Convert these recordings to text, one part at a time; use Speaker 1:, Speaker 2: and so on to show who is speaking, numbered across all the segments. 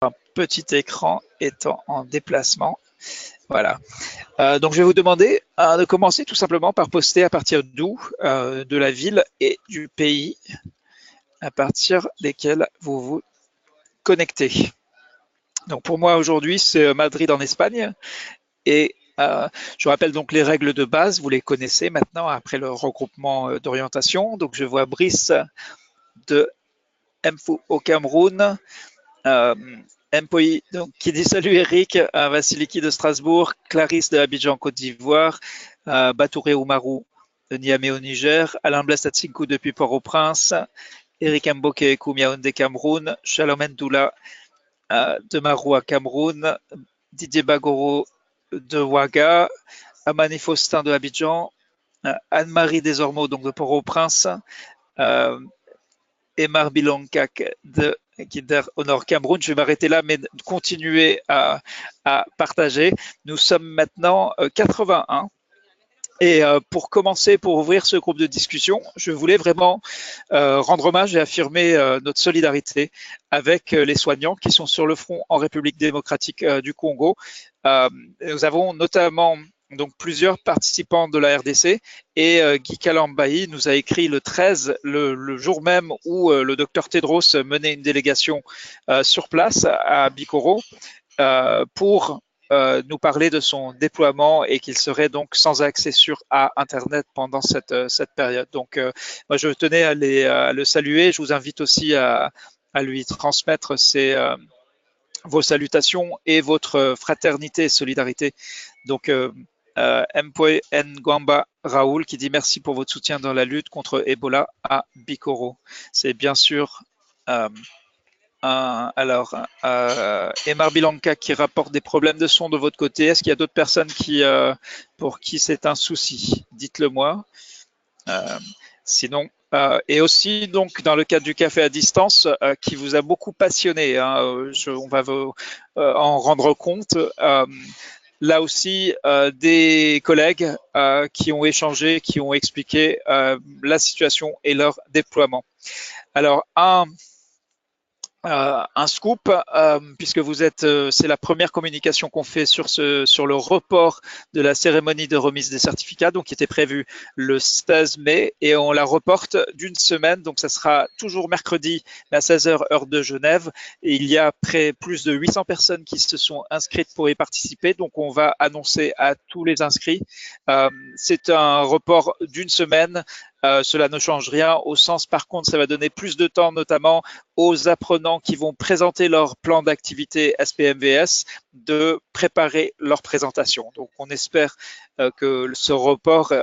Speaker 1: un petit écran étant en déplacement. Voilà. Donc, je vais vous demander de commencer tout simplement par poster à partir d'où, de la ville et du pays à partir desquels vous vous connectez. Donc, pour moi, aujourd'hui, c'est Madrid en Espagne. Et je rappelle donc les règles de base, vous les connaissez maintenant après le regroupement d'orientation. Donc, je vois Brice de Mfou au Cameroun, Euh, Mpoy, donc, qui dit salut Eric, Vasiliki de Strasbourg, Clarisse de Abidjan, Côte d'Ivoire, Batouré Oumarou de Niamey au Niger, Alain Blastatsinkou depuis Port-au-Prince, Eric Mboke Koumyaoundé Cameroun, Shalom Ndoula de Maroua Cameroun, Didier Bagoro de Ouaga, Amani Faustin de Abidjan, Anne-Marie Desormeaux donc de Port-au-Prince, euh, Emar Bilonkak de Kinder Honor Cameroun. Je vais m'arrêter là, mais continuer à partager. Nous sommes maintenant 81. Et pour commencer, pour ouvrir ce groupe de discussion, je voulais vraiment rendre hommage et affirmer notre solidarité avec les soignants qui sont sur le front en République démocratique du Congo. Nous avons notamment donc plusieurs participants de la RDC et Guy Kalambayi nous a écrit le 13, le jour même où le docteur Tedros menait une délégation sur place à Bikoro pour nous parler de son déploiement et qu'il serait donc sans accès sûr à Internet pendant cette période. Donc, moi, je tenais à le saluer. Je vous invite aussi à lui transmettre vos salutations et votre fraternité et solidarité. Donc, Mpoe Ngwamba Raoul qui dit merci pour votre soutien dans la lutte contre Ebola à Bikoro. C'est bien sûr Emar Bilanca qui rapporte des problèmes de son de votre côté. Est-ce qu'il y a d'autres personnes pour qui c'est un souci? Dites-le moi. Sinon, et aussi donc dans le cadre du café à distance qui vous a beaucoup passionné, hein, on va en rendre compte. Là aussi, des collègues qui ont échangé, qui ont expliqué la situation et leur déploiement. Alors, un scoop, puisque c'est la première communication qu'on fait sur le report de la cérémonie de remise des certificats, donc qui était prévue le 16 mai, et on la reporte d'une semaine, donc ça sera toujours mercredi à 16h heure de Genève, et il y a plus de 800 personnes qui se sont inscrites pour y participer, donc on va annoncer à tous les inscrits. C'est un report d'une semaine. Cela ne change rien au sens, par contre, ça va donner plus de temps, notamment aux apprenants qui vont présenter leur plan d'activité SPMVS, de préparer leur présentation. Donc, on espère que ce report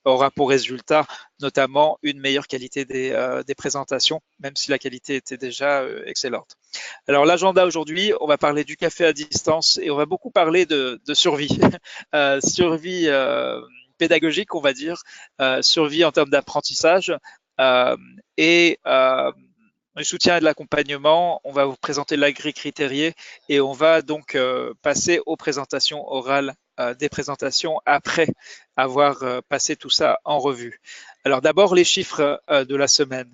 Speaker 1: aura pour résultat notamment une meilleure qualité des présentations, même si la qualité était déjà excellente. Alors, l'agenda aujourd'hui, on va parler du café à distance et on va beaucoup parler de survie. Survie pédagogique, on va dire, survie en termes d'apprentissage et le soutien et de l'accompagnement. On va vous présenter l'agri-critérié et on va donc passer aux présentations orales, des présentations après avoir passé tout ça en revue. Alors d'abord les chiffres de la semaine.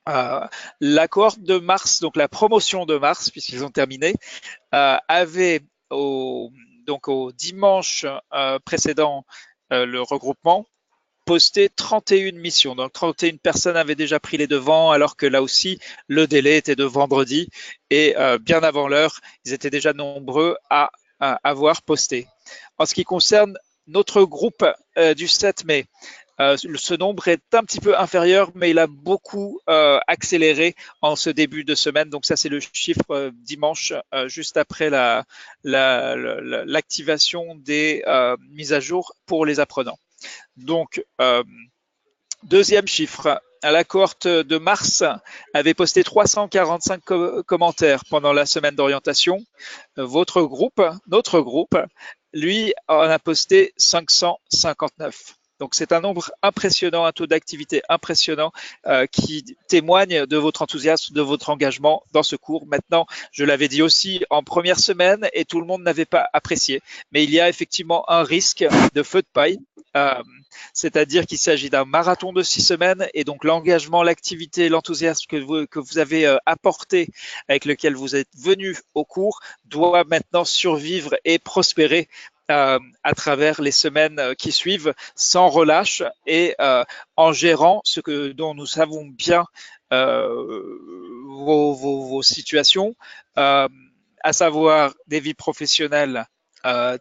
Speaker 1: La cohorte de mars, donc la promotion de mars, puisqu'ils ont terminé, avait donc au dimanche précédent le regroupement posté 31 missions. Donc 31 personnes avaient déjà pris les devants, alors que là aussi, le délai était de vendredi et bien avant l'heure, ils étaient déjà nombreux à avoir posté. En ce qui concerne notre groupe du 7 mai, ce nombre est un petit peu inférieur, mais il a beaucoup accéléré en ce début de semaine. Donc ça, c'est le chiffre dimanche, juste après l'activation des mises à jour pour les apprenants. Donc, deuxième chiffre, la cohorte de mars avait posté 345 commentaires pendant la semaine d'orientation. Notre groupe, lui, en a posté 559. Donc c'est un nombre impressionnant, un taux d'activité impressionnant qui témoigne de votre enthousiasme, de votre engagement dans ce cours. Maintenant, je l'avais dit aussi en première semaine et tout le monde n'avait pas apprécié, mais il y a effectivement un risque de feu de paille. Euh, C'est-à-dire qu'il s'agit d'un marathon de 6 semaines et donc l'engagement, l'activité, l'enthousiasme que vous avez apporté, avec lequel vous êtes venu au cours, doit maintenant survivre et prospérer à travers les semaines qui suivent sans relâche et en gérant ce que dont nous savons bien vos situations, euh, à savoir des vies professionnelles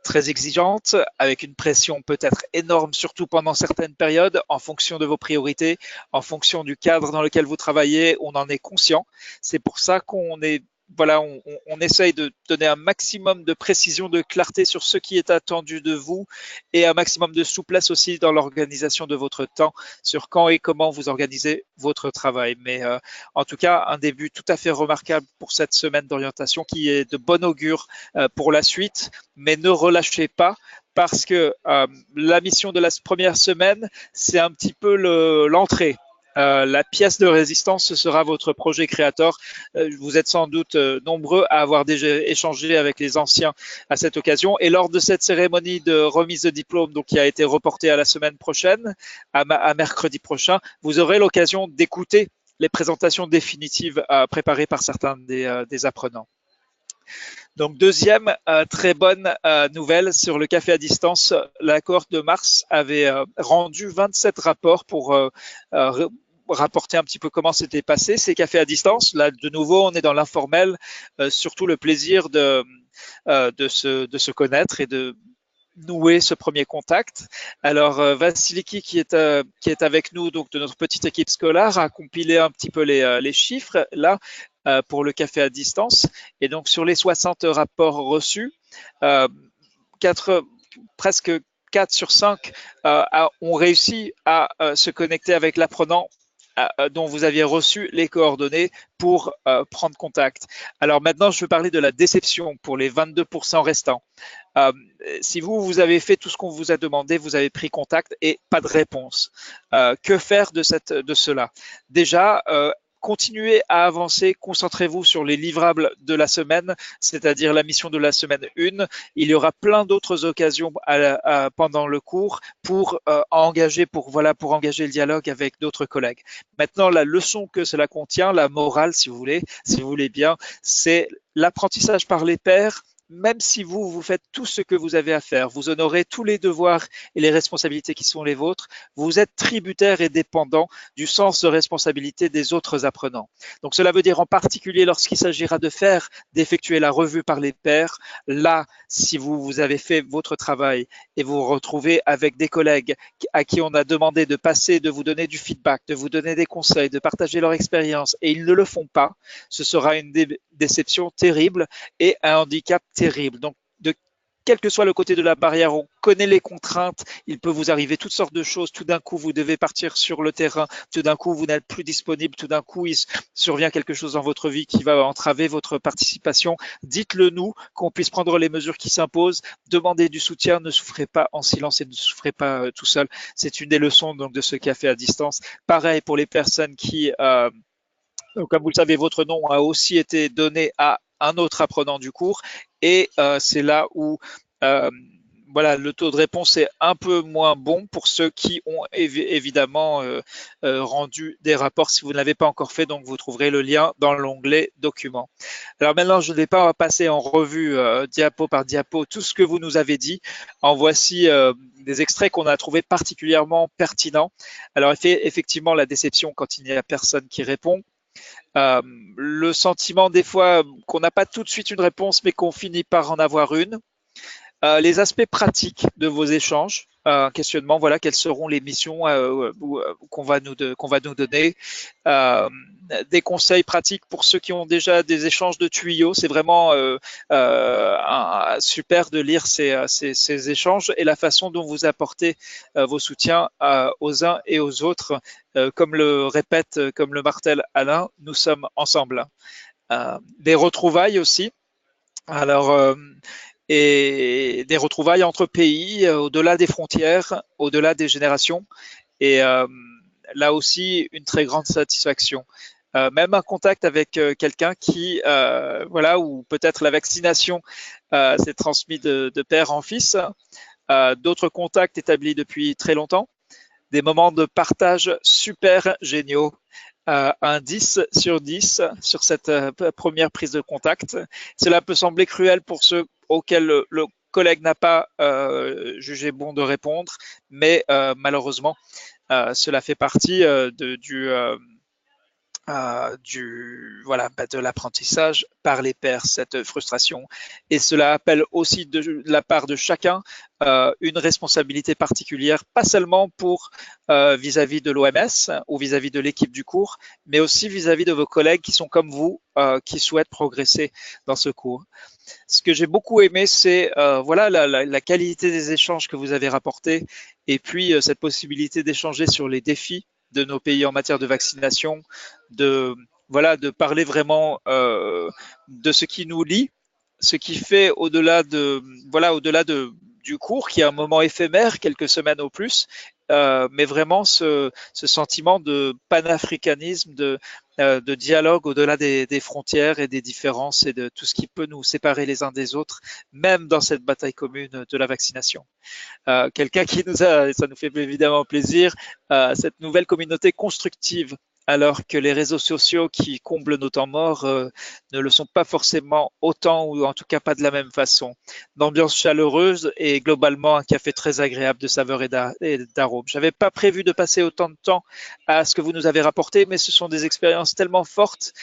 Speaker 1: très exigeantes, avec une pression peut-être énorme, surtout pendant certaines périodes, en fonction de vos priorités, en fonction du cadre dans lequel vous travaillez, on en est conscient. C'est pour ça qu'on est voilà, on essaye de donner un maximum de précision, de clarté sur ce qui est attendu de vous et un maximum de souplesse aussi dans l'organisation de votre temps, sur quand et comment vous organisez votre travail. Mais en tout cas, un début tout à fait remarquable pour cette semaine d'orientation qui est de bon augure pour la suite, mais ne relâchez pas parce que la mission de la première semaine, c'est un petit peu l'entrée. La pièce de résistance, ce sera votre projet créateur. Vous êtes sans doute nombreux à avoir déjà échangé avec les anciens à cette occasion. Et lors de cette cérémonie de remise de diplôme, donc qui a été reportée à la semaine prochaine, à mercredi prochain, vous aurez l'occasion d'écouter les présentations définitives préparées par certains des apprenants. Donc deuxième très bonne nouvelle sur le café à distance, la cohorte de mars avait rendu 27 rapports pour rapporter un petit peu comment c'était passé ces cafés à distance. Là, de nouveau, on est dans l'informel, surtout le plaisir de se connaître et de nouer ce premier contact. Alors, Vasiliki, qui est avec nous, donc de notre petite équipe scolaire, a compilé un petit peu les chiffres là pour le café à distance. Et donc, sur les 60 rapports reçus, euh, 4, presque 4 sur 5 ont réussi à se connecter avec l'apprenant dont vous aviez reçu les coordonnées pour prendre contact. Alors maintenant, je veux parler de la déception pour les 22% restants. Euh, Si vous avez fait tout ce qu'on vous a demandé, vous avez pris contact et pas de réponse. Que faire de cela? Déjà, continuez à avancer, concentrez-vous sur les livrables de la semaine, c'est-à-dire la mission de la semaine 1. Il y aura plein d'autres occasions pendant le cours pour pour engager le dialogue avec d'autres collègues. Maintenant, la leçon que cela contient, la morale, si vous voulez bien, c'est l'apprentissage par les pairs. Même si vous faites tout ce que vous avez à faire, vous honorez tous les devoirs et les responsabilités qui sont les vôtres, vous êtes tributaire et dépendant du sens de responsabilité des autres apprenants. Donc cela veut dire en particulier lorsqu'il s'agira d'effectuer la revue par les pairs, là, si vous avez fait votre travail et vous vous retrouvez avec des collègues à qui on a demandé de passer, de vous donner du feedback, de vous donner des conseils, de partager leur expérience et ils ne le font pas, ce sera une déception terrible et un handicap terrible. Donc, quel que soit le côté de la barrière, on connaît les contraintes, il peut vous arriver toutes sortes de choses. Tout d'un coup, vous devez partir sur le terrain, tout d'un coup, vous n'êtes plus disponible, tout d'un coup, il survient quelque chose dans votre vie qui va entraver votre participation. Dites-le nous, qu'on puisse prendre les mesures qui s'imposent, demandez du soutien, ne souffrez pas en silence et ne souffrez pas tout seul. C'est une des leçons donc, de ce café à distance. Pareil pour les personnes qui comme vous le savez, votre nom a aussi été donné à un autre apprenant du cours et c'est là où voilà, le taux de réponse est un peu moins bon pour ceux qui ont évidemment rendu des rapports si vous ne l'avez pas encore fait. Donc, vous trouverez le lien dans l'onglet documents. Alors maintenant, je ne vais pas passer en revue diapo par diapo tout ce que vous nous avez dit. En voici des extraits qu'on a trouvés particulièrement pertinents. Alors, effectivement, la déception quand il n'y a personne qui répond. Le sentiment des fois qu'on n'a pas tout de suite une réponse, mais qu'on finit par en avoir une. Les aspects pratiques de vos échanges, questionnement, voilà, quelles seront les missions qu'on va nous donner, euh, des conseils pratiques pour ceux qui ont déjà des échanges de tuyaux. C'est vraiment super de lire ces échanges et la façon dont vous apportez vos soutiens aux uns et aux autres. Comme le répète, comme le martèle Alain, nous sommes ensemble. Des retrouvailles aussi. Alors, et des retrouvailles entre pays, au-delà des frontières, au-delà des générations. Et là aussi, une très grande satisfaction. Même un contact avec quelqu'un qui, voilà, où peut-être la vaccination s'est transmise de père en fils, d'autres contacts établis depuis très longtemps, des moments de partage super géniaux. Un 10 sur 10 sur cette première prise de contact. Cela peut sembler cruel pour ceux auxquels le collègue n'a pas jugé bon de répondre, mais malheureusement, cela fait partie voilà, de l'apprentissage par les pairs, cette frustration. Et cela appelle aussi de la part de chacun une responsabilité particulière, pas seulement pour vis-à-vis de l'OMS ou vis-à-vis de l'équipe du cours, mais aussi vis-à-vis de vos collègues qui sont comme vous, qui souhaitent progresser dans ce cours. Ce que j'ai beaucoup aimé, c'est voilà la qualité des échanges que vous avez rapportés, et puis cette possibilité d'échanger sur les défis de nos pays en matière de vaccination, de voilà, de parler vraiment de ce qui nous lie, ce qui fait au-delà de voilà, au-delà du cours, qui est un moment éphémère, quelques semaines au plus, mais vraiment ce sentiment de panafricanisme, de dialogue au-delà des frontières et des différences et de tout ce qui peut nous séparer les uns des autres, même dans cette bataille commune de la vaccination. Quelqu'un qui nous a, et ça nous fait évidemment plaisir, cette nouvelle communauté constructive, alors que les réseaux sociaux qui comblent nos temps morts ne le sont pas forcément autant, ou en tout cas pas de la même façon. Une ambiance chaleureuse et globalement un café très agréable de saveurs et d'arômes. J'avais pas prévu de passer autant de temps à ce que vous nous avez rapporté, mais ce sont des expériences tellement fortes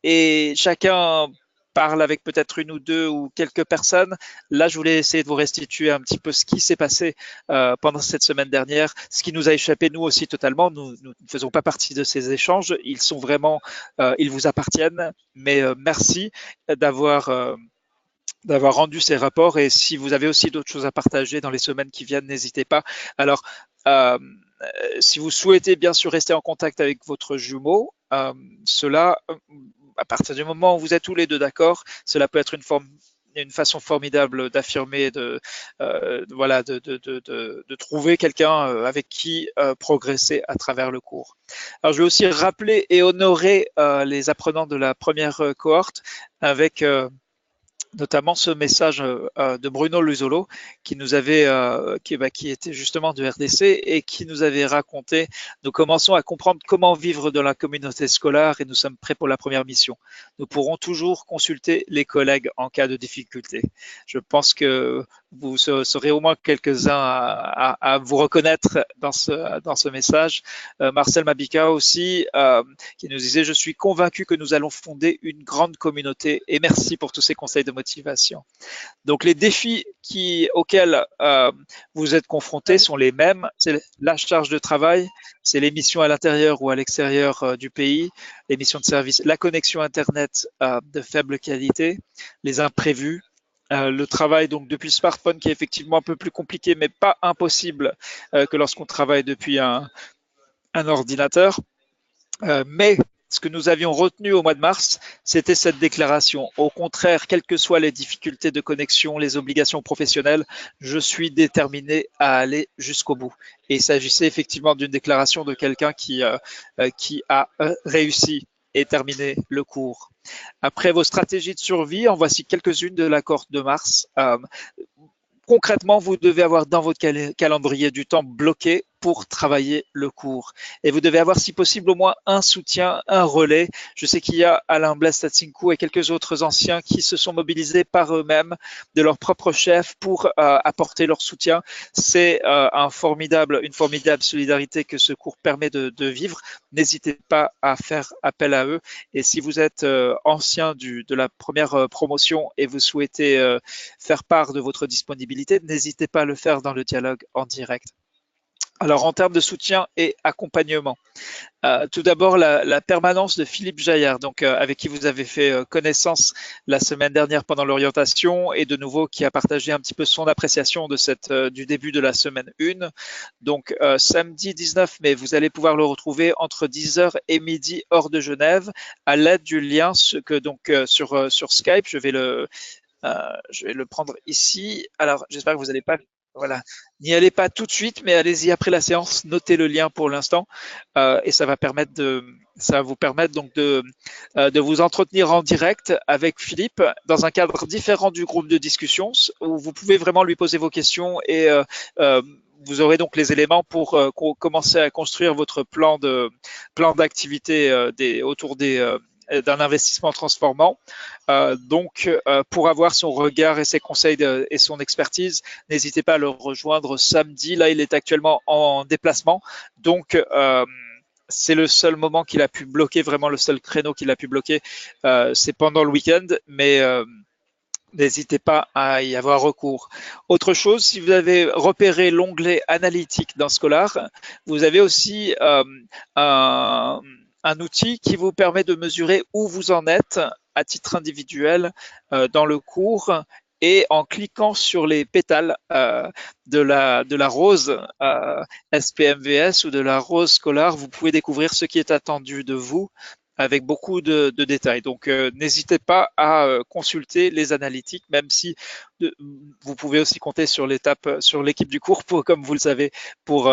Speaker 1: et chacun parle avec peut-être une ou deux ou quelques personnes. Là, je voulais essayer de vous restituer un petit peu ce qui s'est passé pendant cette semaine dernière, ce qui nous a échappé nous aussi totalement. Nous ne faisons pas partie de ces échanges. Ils sont vraiment, ils vous appartiennent. Mais merci d'avoir d'avoir rendu ces rapports. Et si vous avez aussi d'autres choses à partager dans les semaines qui viennent, n'hésitez pas. Alors, si vous souhaitez bien sûr rester en contact avec votre jumeau, cela, à partir du moment où vous êtes tous les deux d'accord, cela peut être une façon formidable d'affirmer, voilà, de trouver quelqu'un avec qui progresser à travers le cours. Alors, je vais aussi rappeler et honorer les apprenants de la première cohorte avec notamment ce message de Bruno Luzolo qui nous avait, qui était justement du RDC et qui nous avait raconté: nous commençons à comprendre comment vivre dans la communauté scolaire et nous sommes prêts pour la première mission. Nous pourrons toujours consulter les collègues en cas de difficulté. Je pense que vous serez au moins quelques-uns à vous reconnaître dans ce message. Marcel Mabika aussi, qui nous disait: je suis convaincu que nous allons fonder une grande communauté et merci pour tous ces conseils de motivation. Donc les défis auxquels vous êtes confrontés sont les mêmes: c'est la charge de travail, c'est les missions à l'intérieur ou à l'extérieur du pays, les missions de service, la connexion Internet de faible qualité, les imprévus, le travail donc depuis le smartphone qui est effectivement un peu plus compliqué mais pas impossible que lorsqu'on travaille depuis un ordinateur. Mais ce que nous avions retenu au mois de mars, c'était cette déclaration: au contraire, quelles que soient les difficultés de connexion, les obligations professionnelles, je suis déterminé à aller jusqu'au bout. Et il s'agissait effectivement d'une déclaration de quelqu'un qui a réussi et terminé le cours. Après vos stratégies de survie, en voici quelques-unes de la cohorte de mars. Concrètement, vous devez avoir dans votre calendrier du temps bloqué pour travailler le cours. Et vous devez avoir, si possible, au moins un soutien, un relais. Je sais qu'il y a Alain Blastatsinkou et quelques autres anciens qui se sont mobilisés par eux-mêmes, de leur propre chef, pour apporter leur soutien. C'est une formidable solidarité que ce cours permet de vivre. N'hésitez pas à faire appel à eux. Et si vous êtes ancien de la première promotion et vous souhaitez faire part de votre disponibilité, n'hésitez pas à le faire dans le dialogue en direct. Alors, en termes de soutien et accompagnement, tout d'abord, la permanence de Philippe Jaillard, donc avec qui vous avez fait connaissance la semaine dernière pendant l'orientation, et de nouveau qui a partagé un petit peu son appréciation de du début de la semaine 1. Donc samedi 19 mai, vous allez pouvoir le retrouver entre 10h et midi hors de Genève, à l'aide du lien sur Skype. Je vais Je vais le prendre ici. Alors, j'espère que vous n'allez pas, voilà, n'y allez pas tout de suite, mais allez-y après la séance. Notez le lien pour l'instant, et ça va vous permettre donc de vous entretenir en direct avec Philippe dans un cadre différent du groupe de discussion où vous pouvez vraiment lui poser vos questions et euh, vous aurez donc les éléments pour commencer à construire votre plan d'activité autour d'un investissement transformant. Pour avoir son regard et ses conseils et son expertise, n'hésitez pas à le rejoindre samedi. Là, il est actuellement en déplacement. Donc, c'est le seul moment qu'il a pu bloquer, vraiment le seul créneau qu'il a pu bloquer, c'est pendant le week-end, mais n'hésitez pas à y avoir recours. Autre chose, si vous avez repéré l'onglet analytique dans Scholar, vous avez aussi un outil qui vous permet de mesurer où vous en êtes à titre individuel dans le cours et en cliquant sur les pétales de la rose SPMVS ou de la rose Scholar, vous pouvez découvrir ce qui est attendu de vous avec beaucoup de détails. Donc, n'hésitez pas à consulter les analytiques, même si vous pouvez aussi compter sur l'équipe du cours, comme vous le savez, pour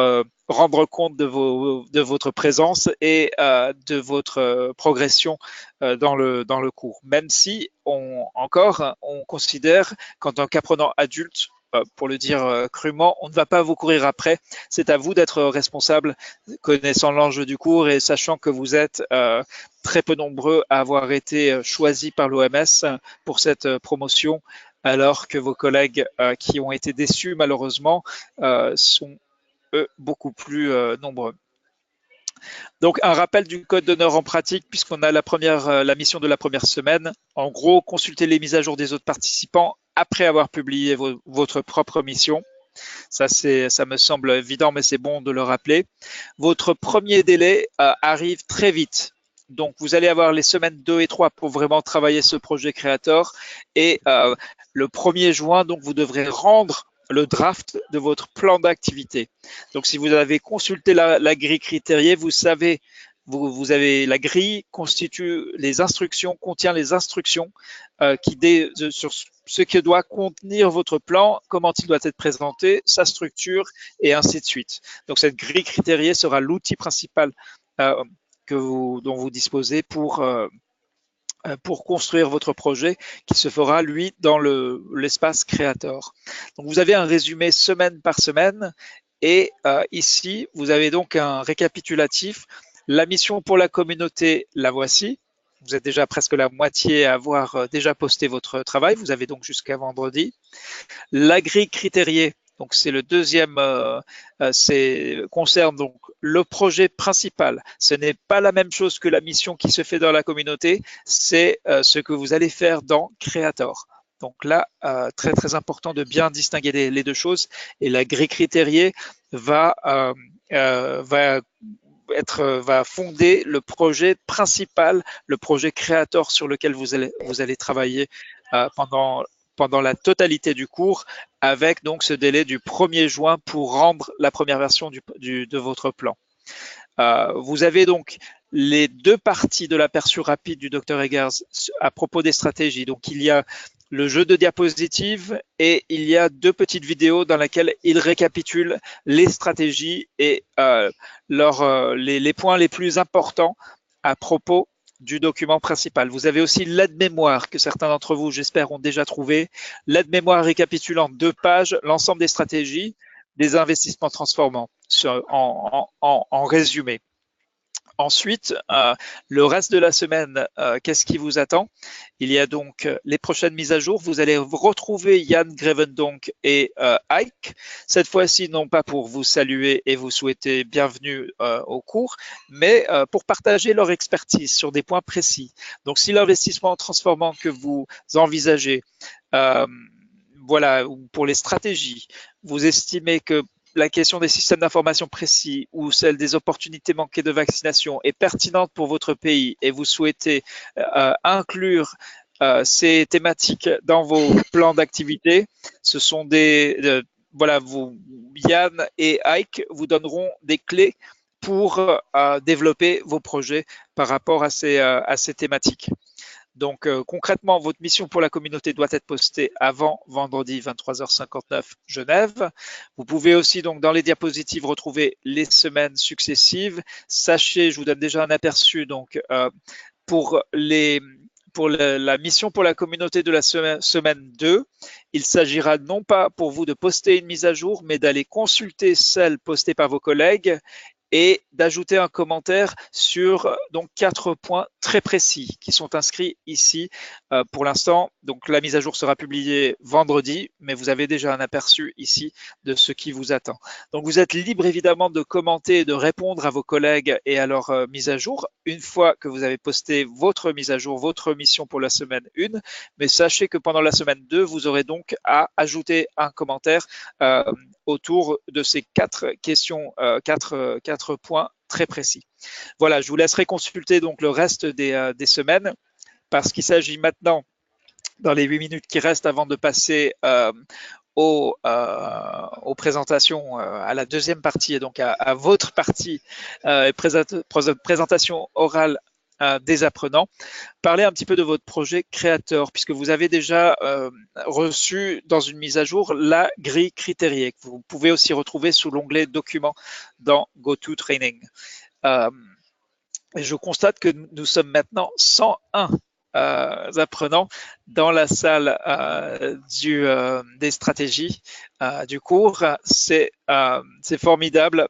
Speaker 1: rendre compte de votre présence et de votre progression dans le cours. Même si, on considère qu'en tant qu'apprenant adulte, pour le dire crûment, on ne va pas vous courir après. C'est à vous d'être responsable, connaissant l'enjeu du cours et sachant que vous êtes très peu nombreux à avoir été choisis par l'OMS pour cette promotion, alors que vos collègues qui ont été déçus malheureusement sont eux beaucoup plus nombreux. Donc un rappel du code d'honneur en pratique puisqu'on a la mission de la première semaine. En gros, consultez les mises à jour des autres participants après avoir publié votre propre mission. Ça me semble évident, mais c'est bon de le rappeler. Votre premier délai arrive très vite. Donc, vous allez avoir les semaines 2 et 3 pour vraiment travailler ce projet créateur. Et le 1er juin, donc, vous devrez rendre le draft de votre plan d'activité. Donc, si vous avez consulté la grille critériée, vous savez, vous avez la grille contient les instructions sur ce que doit contenir votre plan, comment il doit être présenté, sa structure et ainsi de suite. Donc, cette grille critériée sera l'outil principal dont vous disposez pour construire votre projet qui se fera, lui, dans l'espace Creator. Donc, vous avez un résumé semaine par semaine et ici, vous avez donc un récapitulatif. La mission pour la communauté, la voici. Vous êtes déjà presque la moitié à avoir déjà posté votre travail. Vous avez donc jusqu'à vendredi. La grille critériée, donc c'est le deuxième, concerne donc le projet principal. Ce n'est pas la même chose que la mission qui se fait dans la communauté, c'est ce que vous allez faire dans Creator. Donc là, très très important de bien distinguer les deux choses. Et la grille critériée va fonder le projet principal, le projet Creator sur lequel vous allez travailler pendant la totalité du cours, avec donc ce délai du 1er juin pour rendre la première version de votre plan. Vous avez donc les deux parties de l'aperçu rapide du Dr Eggers à propos des stratégies. Donc, il y a le jeu de diapositives et il y a deux petites vidéos dans lesquelles il récapitule les stratégies et les points les plus importants à propos du document principal. Vous avez aussi l'aide-mémoire que certains d'entre vous, j'espère, ont déjà trouvé. L'aide-mémoire récapitulant 2 pages, l'ensemble des stratégies des investissements transformants en résumé. Ensuite, le reste de la semaine, qu'est-ce qui vous attend? Il y a donc les prochaines mises à jour. Vous allez retrouver Yann Grevendonck et Ike. Cette fois-ci, non pas pour vous saluer et vous souhaiter bienvenue au cours, mais pour partager leur expertise sur des points précis. Donc, si l'investissement transformant que vous envisagez, voilà, pour les stratégies, vous estimez que la question des systèmes d'information précis ou celle des opportunités manquées de vaccination est pertinente pour votre pays et vous souhaitez inclure ces thématiques dans vos plans d'activité, ce sont voilà, Yann et Ike vous donneront des clés pour développer vos projets par rapport à ces thématiques. Donc concrètement, votre mission pour la communauté doit être postée avant vendredi 23h59 Genève. Vous pouvez aussi donc dans les diapositives retrouver les semaines successives. Sachez, je vous donne déjà un aperçu donc pour la mission pour la communauté de la semaine 2, il s'agira non pas pour vous de poster une mise à jour, mais d'aller consulter celle postée par vos collègues et d'ajouter un commentaire sur donc 4 points très précis qui sont inscrits ici pour l'instant. Donc la mise à jour sera publiée vendredi, mais vous avez déjà un aperçu ici de ce qui vous attend. Donc vous êtes libre évidemment de commenter et de répondre à vos collègues et à leur mise à jour une fois que vous avez posté votre mise à jour, votre mission pour la semaine 1. Mais sachez que pendant la semaine 2, vous aurez donc à ajouter un commentaire autour de ces 4 questions, 4 points très précis. Voilà, je vous laisserai consulter donc le reste des semaines parce qu'il s'agit maintenant, dans les 8 minutes qui restent avant de passer aux présentations, à la deuxième partie et donc à votre partie présentation orale des apprenants, parler un petit peu de votre projet créateur, puisque vous avez déjà reçu dans une mise à jour la grille critériée que vous pouvez aussi retrouver sous l'onglet documents dans GoToTraining. Et je constate que nous sommes maintenant 101 apprenants dans la salle des stratégies du cours. C'est formidable.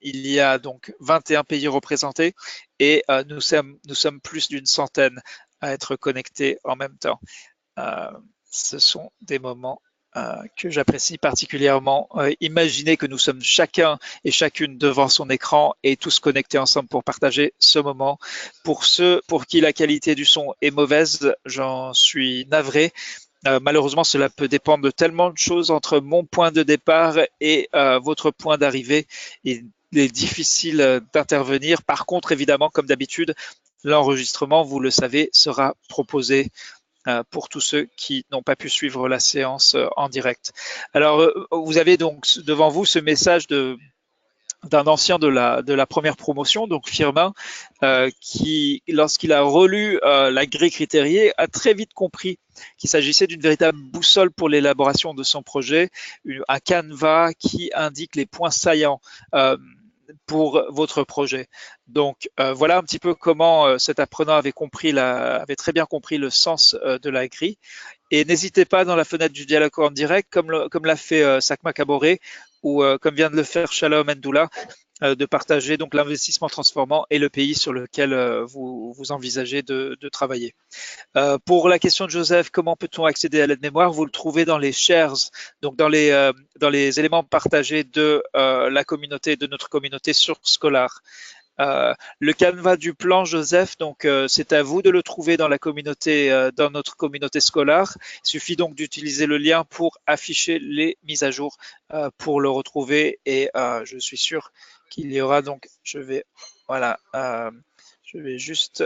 Speaker 1: Il y a donc 21 pays représentés et nous sommes plus d'une centaine à être connectés en même temps. Ce sont des moments que j'apprécie particulièrement. Imaginez que nous sommes chacun et chacune devant son écran et tous connectés ensemble pour partager ce moment. Pour ceux pour qui la qualité du son est mauvaise, j'en suis navré. Malheureusement, cela peut dépendre de tellement de choses entre mon point de départ et votre point d'arrivée. Il est difficile d'intervenir. Par contre, évidemment, comme d'habitude, l'enregistrement, vous le savez, sera proposé pour tous ceux qui n'ont pas pu suivre la séance en direct. Alors, vous avez donc devant vous ce message d'un ancien de la première promotion, donc Firmin, qui, lorsqu'il a relu la grille critériée, a très vite compris qu'il s'agissait d'une véritable boussole pour l'élaboration de son projet, un canevas qui indique les points saillants pour votre projet. Donc voilà un petit peu comment cet apprenant avait très bien compris le sens de la grille. Et n'hésitez pas dans la fenêtre du dialogue en direct, comme l'a fait Sakma Kaboré, ou comme vient de le faire Shalom Ndoula, de partager donc l'investissement transformant et le pays sur lequel vous envisagez de travailler. Pour la question de Joseph, comment peut-on accéder à l'aide-mémoire? Vous le trouvez dans les shares, donc dans les éléments partagés de la communauté, de notre communauté sur Scholar. Le canevas du plan, Joseph, donc c'est à vous de le trouver dans la communauté, dans notre communauté Scholar. Il suffit donc d'utiliser le lien pour afficher les mises à jour pour le retrouver et je suis sûr qu'il y aura donc, je vais juste,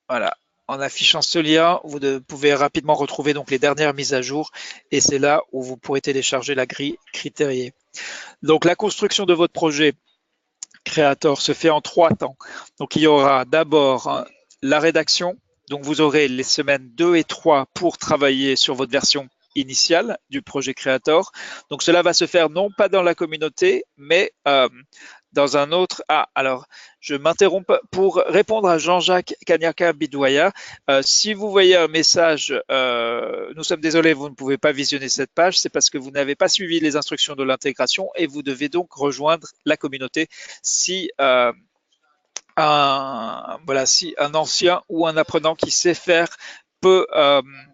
Speaker 1: voilà, en affichant ce lien, vous pouvez rapidement retrouver donc les dernières mises à jour et c'est là où vous pourrez télécharger la grille critériée. Donc la construction de votre projet Creator se fait en 3 temps. Donc il y aura d'abord la rédaction, donc vous aurez les semaines 2 et 3 pour travailler sur votre version initiale du projet Creator. Donc cela va se faire non pas dans la communauté, mais dans un autre. Alors je m'interromps pour répondre à Jean-Jacques Kanyaka Bidouaya. Si vous voyez un message, nous sommes désolés, vous ne pouvez pas visionner cette page, c'est parce que vous n'avez pas suivi les instructions de l'intégration et vous devez donc rejoindre la communauté si si un ancien ou un apprenant qui sait faire peut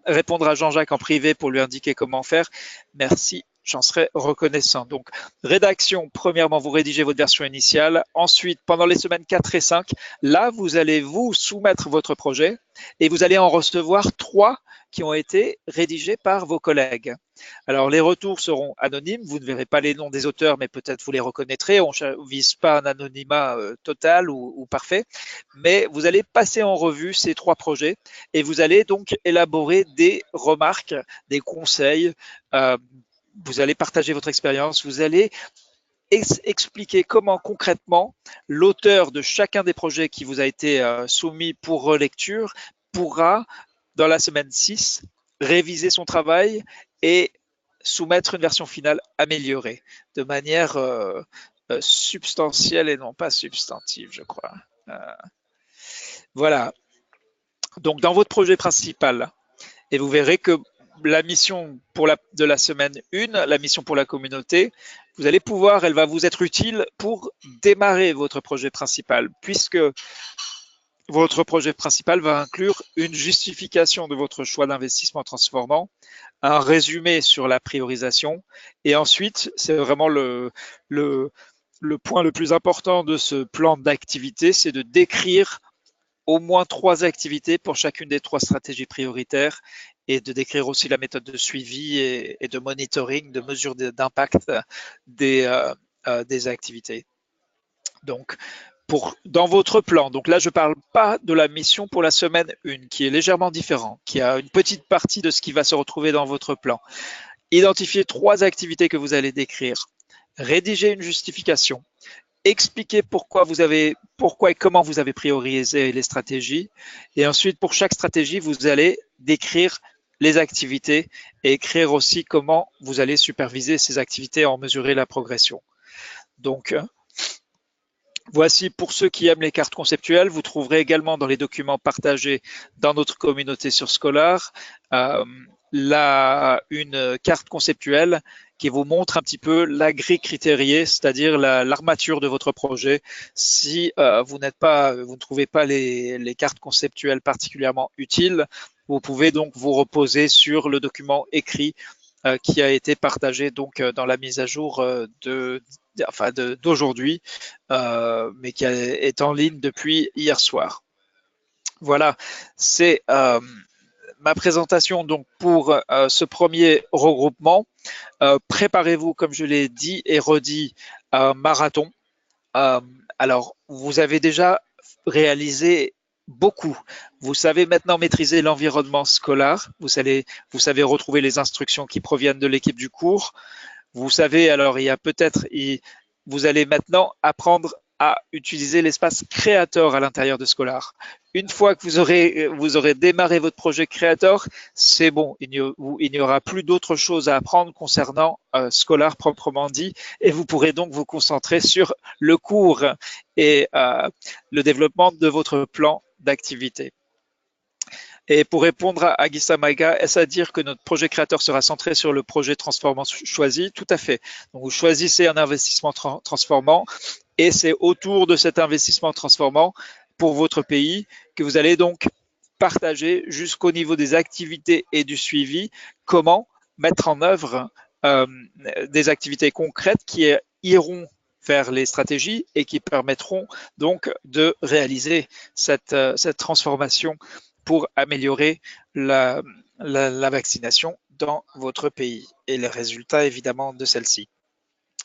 Speaker 1: répondre à Jean-Jacques en privé pour lui indiquer comment faire. Merci, j'en serais reconnaissant. Donc, rédaction, premièrement, vous rédigez votre version initiale. Ensuite, pendant les semaines 4 et 5, là, vous allez vous soumettre votre projet et vous allez en recevoir 3 qui ont été rédigés par vos collègues. Alors, les retours seront anonymes. Vous ne verrez pas les noms des auteurs, mais peut-être vous les reconnaîtrez. On ne vise pas un anonymat total ou parfait, mais vous allez passer en revue ces 3 projets et vous allez donc élaborer des remarques, des conseils. Vous allez partager votre expérience. Vous allez expliquer comment concrètement l'auteur de chacun des projets qui vous a été soumis pour relecture pourra, dans la semaine 6, réviser son travail et soumettre une version finale améliorée, de manière substantielle et non pas substantive, je crois. Euh, voilà. Donc, dans votre projet principal, et vous verrez que la mission de la semaine 1, la mission pour la communauté, vous allez pouvoir, elle va vous être utile pour démarrer votre projet principal, puisque votre projet principal va inclure une justification de votre choix d'investissement transformant, un résumé sur la priorisation, et ensuite, c'est vraiment le point le plus important de ce plan d'activité, c'est de décrire au moins 3 activités pour chacune des 3 stratégies prioritaires et de décrire aussi la méthode de suivi et de monitoring, de mesure d'impact des activités. Donc, dans votre plan, donc là je ne parle pas de la mission pour la semaine 1 qui est légèrement différent, qui a une petite partie de ce qui va se retrouver dans votre plan. Identifiez 3 activités que vous allez décrire. Rédigez une justification. Expliquez pourquoi et comment vous avez priorisé les stratégies. Et ensuite, pour chaque stratégie, vous allez décrire les activités et écrire aussi comment vous allez superviser ces activités et en mesurer la progression. Donc, voici pour ceux qui aiment les cartes conceptuelles. Vous trouverez également dans les documents partagés dans notre communauté sur Scholar une carte conceptuelle qui vous montre un petit peu la grille critériée, c'est-à-dire l'armature de votre projet. Si vous ne trouvez pas les cartes conceptuelles particulièrement utiles, vous pouvez donc vous reposer sur le document écrit qui a été partagé donc dans la mise à jour d'aujourd'hui, mais qui est en ligne depuis hier soir. Voilà, c'est ma présentation donc pour ce premier regroupement. Préparez-vous, comme je l'ai dit et redit, à un marathon. Alors, vous avez déjà réalisé beaucoup. Vous savez maintenant maîtriser l'environnement scolaire. Vous savez retrouver les instructions qui proviennent de l'équipe du cours. Vous savez, alors vous allez maintenant apprendre à utiliser l'espace créateur à l'intérieur de Scholar. Une fois que vous aurez démarré votre projet créateur, c'est bon, il n'y aura plus d'autre chose à apprendre concernant Scholar proprement dit, et vous pourrez donc vous concentrer sur le cours et le développement de votre plan d'activité. Et pour répondre à Guy Samaga, est-ce à dire que notre projet créateur sera centré sur le projet transformant choisi? Tout à fait. Donc, vous choisissez un investissement transformant et c'est autour de cet investissement transformant pour votre pays que vous allez donc partager jusqu'au niveau des activités et du suivi comment mettre en œuvre des activités concrètes qui iront vers les stratégies et qui permettront donc de réaliser cette transformation pour améliorer la vaccination dans votre pays et les résultats évidemment de celle-ci.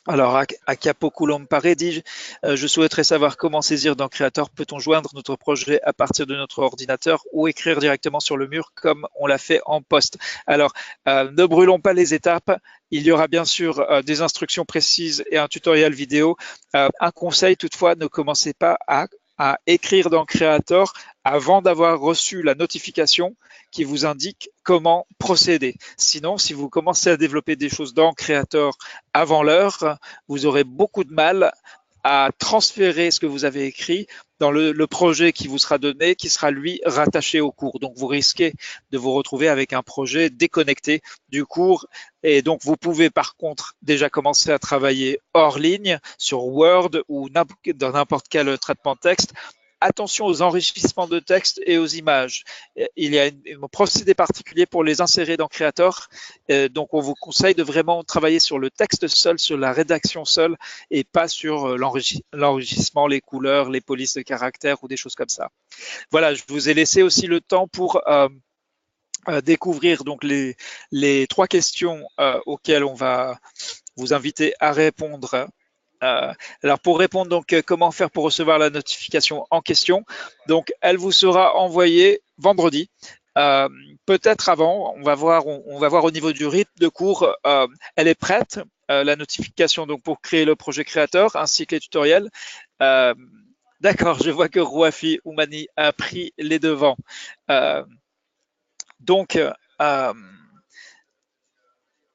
Speaker 1: Alors, Akapokulompare dit je souhaiterais savoir comment saisir dans Creator. Peut-on joindre notre projet à partir de notre ordinateur ou écrire directement sur le mur comme on l'a fait en poste? Alors, ne brûlons pas les étapes. Il y aura bien sûr des instructions précises et un tutoriel vidéo. Un conseil toutefois, ne commencez pas à écrire dans Creator avant d'avoir reçu la notification qui vous indique comment procéder. Sinon, si vous commencez à développer des choses dans Creator avant l'heure, vous aurez beaucoup de mal à transférer ce que vous avez écrit dans le projet qui vous sera donné, qui sera lui rattaché au cours. Donc, vous risquez de vous retrouver avec un projet déconnecté du cours. Et donc, vous pouvez par contre déjà commencer à travailler hors ligne sur Word ou dans n'importe quel traitement de texte. Attention aux enrichissements de texte et aux images. Il y a un procédé particulier pour les insérer dans Creator. Donc, on vous conseille de vraiment travailler sur le texte seul, sur la rédaction seule et pas sur l'enrichissement, les couleurs, les polices de caractères ou des choses comme ça. Voilà, je vous ai laissé aussi le temps pour découvrir donc les 3 questions auxquelles on va vous inviter à répondre. Alors pour répondre donc comment faire pour recevoir la notification en question, donc elle vous sera envoyée vendredi, peut-être avant, on va voir au niveau du rythme de cours, elle est prête, la notification donc pour créer le projet créateur ainsi que les tutoriels. D'accord, je vois que Rouafi Oumani a pris les devants. Euh, donc,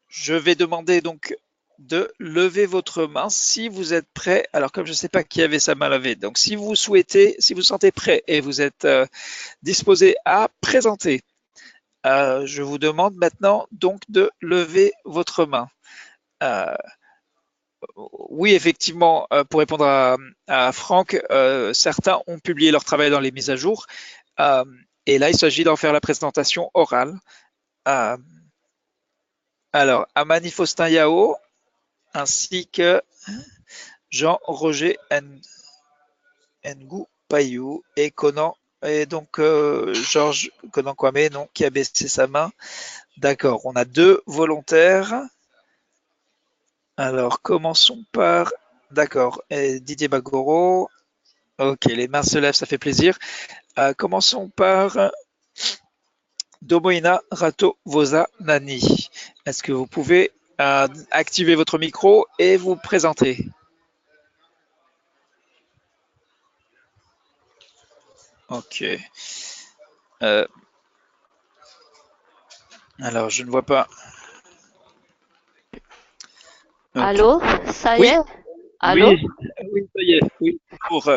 Speaker 1: je vais demander donc de lever votre main si vous êtes prêt. Alors, comme je ne sais pas qui avait sa main levée, donc si vous souhaitez, si vous sentez prêt et vous êtes disposé à présenter, je vous demande maintenant donc de lever votre main. Euh, oui, effectivement, pour répondre à Franck, certains ont publié leur travail dans les mises à jour. Euh, et là, il s'agit d'en faire la présentation orale. Euh, alors, Amani Faustin Yao, ainsi que Jean-Roger Ngou Payou et Conan, et donc Georges Conan Kwame, non, qui a baissé sa main. D'accord, on a deux volontaires. Alors, commençons par, d'accord, Didier Bagoro. Ok, les mains se lèvent, ça fait plaisir. Commençons par Domoina Rato Vosa Nani. Est-ce que vous pouvez activer votre micro et vous présenter? Ok. Alors, je ne vois pas. Ok.
Speaker 2: Allô, ça y
Speaker 1: Oui,
Speaker 2: est? Allô?
Speaker 1: oui, oui, ça y est. Oui, bonjour.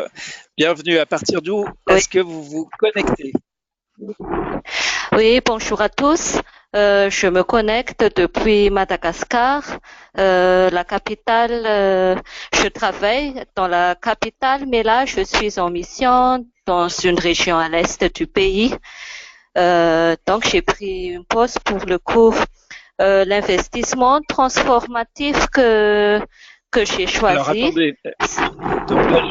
Speaker 1: Bienvenue. À partir d'où
Speaker 2: Oui.
Speaker 1: est-ce que vous vous connectez?
Speaker 2: Oui, bonjour à tous. Je me connecte depuis Madagascar, la capitale. Je travaille dans la capitale, mais là, je suis en mission dans une région à l'est du pays. Donc, j'ai pris une pause pour le cours. L'investissement transformatif que j'ai
Speaker 1: Alors,
Speaker 2: choisi.
Speaker 1: attendez. Donc là,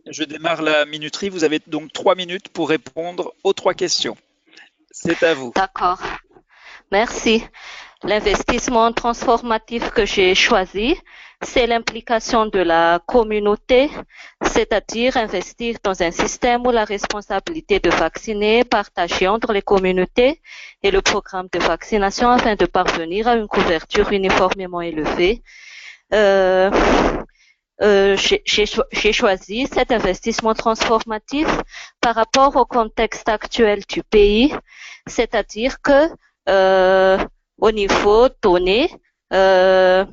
Speaker 1: je démarre la minuterie. Vous avez donc 3 minutes pour répondre aux 3 questions. C'est à vous.
Speaker 2: D'accord, merci. L'investissement transformatif que j'ai choisi, c'est l'implication de la communauté, c'est-à-dire investir dans un système où la responsabilité de vacciner est partagée entre les communautés et le programme de vaccination afin de parvenir à une couverture uniformément élevée. J'ai choisi cet investissement transformatif par rapport au contexte actuel du pays, c'est-à-dire que euh, au niveau donné, euh,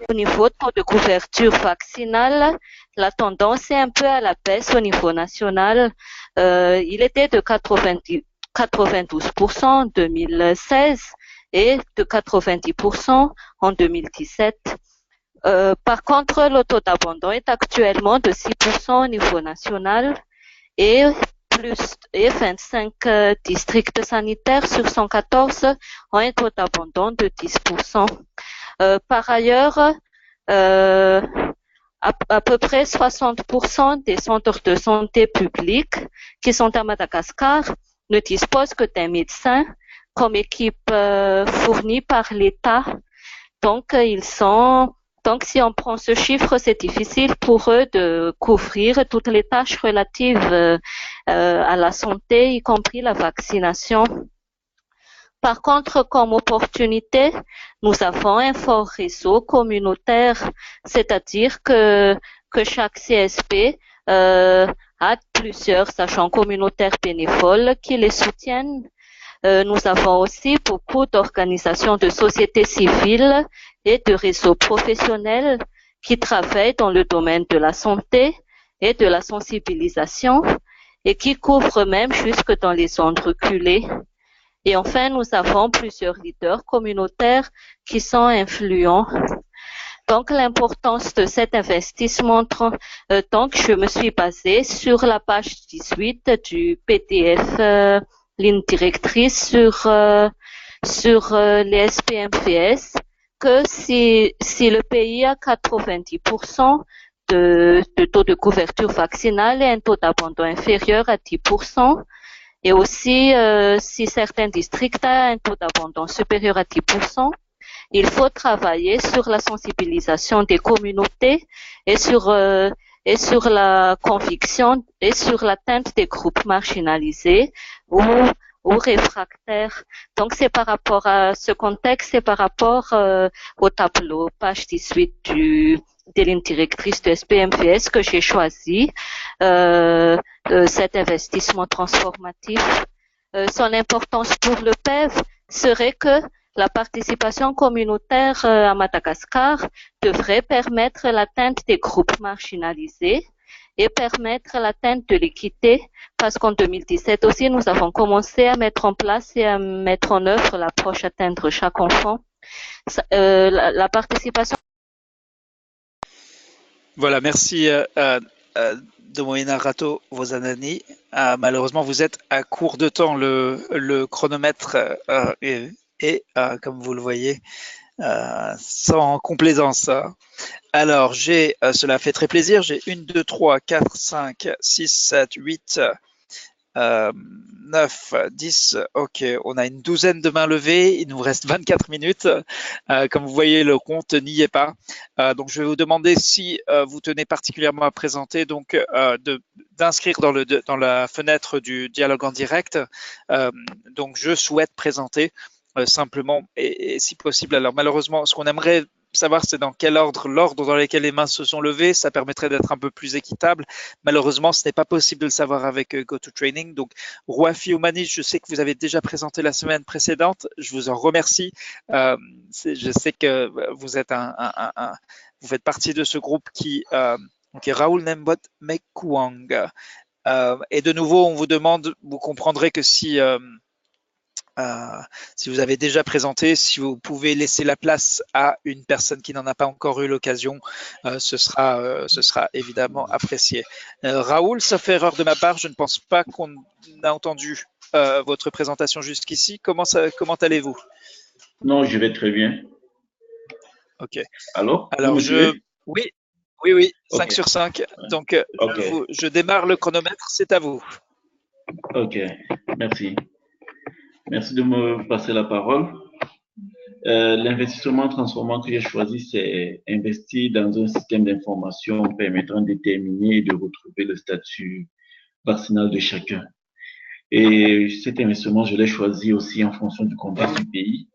Speaker 2: au niveau taux de couverture vaccinale, la tendance est un peu à la baisse au niveau national. Il était de 92% en 2016 et de 90% en 2017. Par contre, le taux d'abandon est actuellement de 6% au niveau national et 25 districts sanitaires sur 114 ont un taux d'abandon de 10%. Par ailleurs, à peu près 60% des centres de santé publics qui sont à Madagascar ne disposent que d'un médecin comme équipe fournie par l'État. Donc, donc, si on prend ce chiffre, c'est difficile pour eux de couvrir toutes les tâches relatives à la santé, y compris la vaccination. Par contre, comme opportunité, nous avons un fort réseau communautaire, c'est-à-dire que chaque CSP a plusieurs agents communautaires bénévoles qui les soutiennent. Nous avons aussi beaucoup d'organisations de société civile et de réseaux professionnels qui travaillent dans le domaine de la santé et de la sensibilisation et qui couvrent même jusque dans les zones reculées. Et enfin, nous avons plusieurs leaders communautaires qui sont influents. Donc, l'importance de cet investissement, donc je me suis basée sur la page 18 du PDF ligne directrice sur les SPMVS, que si le pays a 90% de taux de couverture vaccinale et un taux d'abandon inférieur à 10%, et aussi si certains districts ont un taux d'abandon supérieur à 10%, il faut travailler sur la sensibilisation des communautés et sur la conviction et sur l'atteinte des groupes marginalisés ou ou réfractaires. Donc, c'est par rapport à ce contexte, c'est par rapport au tableau, page 18 des lignes directrices de SPMVS que j'ai choisi cet investissement transformatif. Son importance pour le PEV serait que la participation communautaire à Madagascar devrait permettre l'atteinte des groupes marginalisés et permettre l'atteinte de l'équité, parce qu'en 2017 aussi, nous avons commencé à mettre en place et à mettre en œuvre l'approche atteindre chaque enfant. La participation.
Speaker 1: Voilà, merci Domoina Rato Vozanani. Malheureusement, vous êtes à court de temps. Le chronomètre comme vous le voyez, sans complaisance. Alors, cela fait très plaisir. J'ai 1, 2, 3, 4, 5, 6, 7, 8, 9, 10. Ok, on a une douzaine de mains levées. Il nous reste 24 minutes. Comme vous voyez, le compte n'y est pas. Donc, je vais vous demander si vous tenez particulièrement à présenter, donc d'inscrire dans la fenêtre du dialogue en direct. Donc, je souhaite présenter simplement et si possible. Alors, malheureusement, ce qu'on aimerait savoir, c'est dans quel l'ordre dans lequel les mains se sont levées. Ça permettrait d'être un peu plus équitable. Malheureusement, ce n'est pas possible de le savoir avec GoToTraining. Donc, Rouafi Oumani, je sais que vous avez déjà présenté la semaine précédente. Je vous en remercie. Je sais que vous êtes vous faites partie de ce groupe qui est Raoul Nembot Mekouang. Et de nouveau, on vous demande, vous comprendrez que si vous avez déjà présenté, si vous pouvez laisser la place à une personne qui n'en a pas encore eu l'occasion, ce sera évidemment apprécié. Raoul, sauf erreur de ma part, je ne pense pas qu'on a entendu votre présentation jusqu'ici. Comment allez-vous?
Speaker 3: Non, je vais très bien.
Speaker 1: Ok.
Speaker 3: Alors,
Speaker 1: oui, 5
Speaker 3: okay.
Speaker 1: sur 5. Donc, je démarre le chronomètre, c'est à vous.
Speaker 3: Ok, merci. Merci de me passer la parole. L'investissement transformant que j'ai choisi, c'est investir dans un système d'information permettant de déterminer et de retrouver le statut vaccinal de chacun. Et cet investissement, je l'ai choisi aussi en fonction du contexte du pays,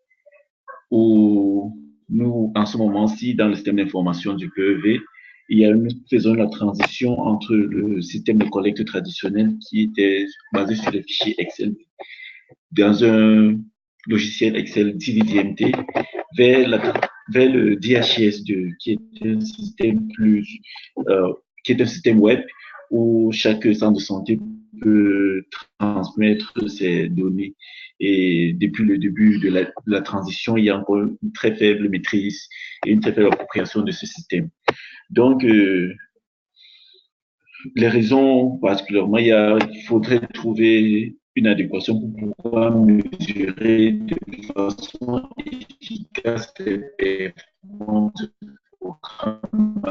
Speaker 3: où nous, en ce moment-ci, dans le système d'information du PEV, nous faisons la transition entre le système de collecte traditionnel qui était basé sur les fichiers Excel dans un logiciel Excel DDMT vers le DHIS2 qui est un système qui est un système web où chaque centre de santé peut transmettre ses données. Et depuis le début de la transition, il y a encore une très faible maîtrise et une très faible appropriation de ce système. Donc, les raisons particulièrement, il faudrait trouver une adéquation pour pouvoir mesurer de façon efficace les performances du programme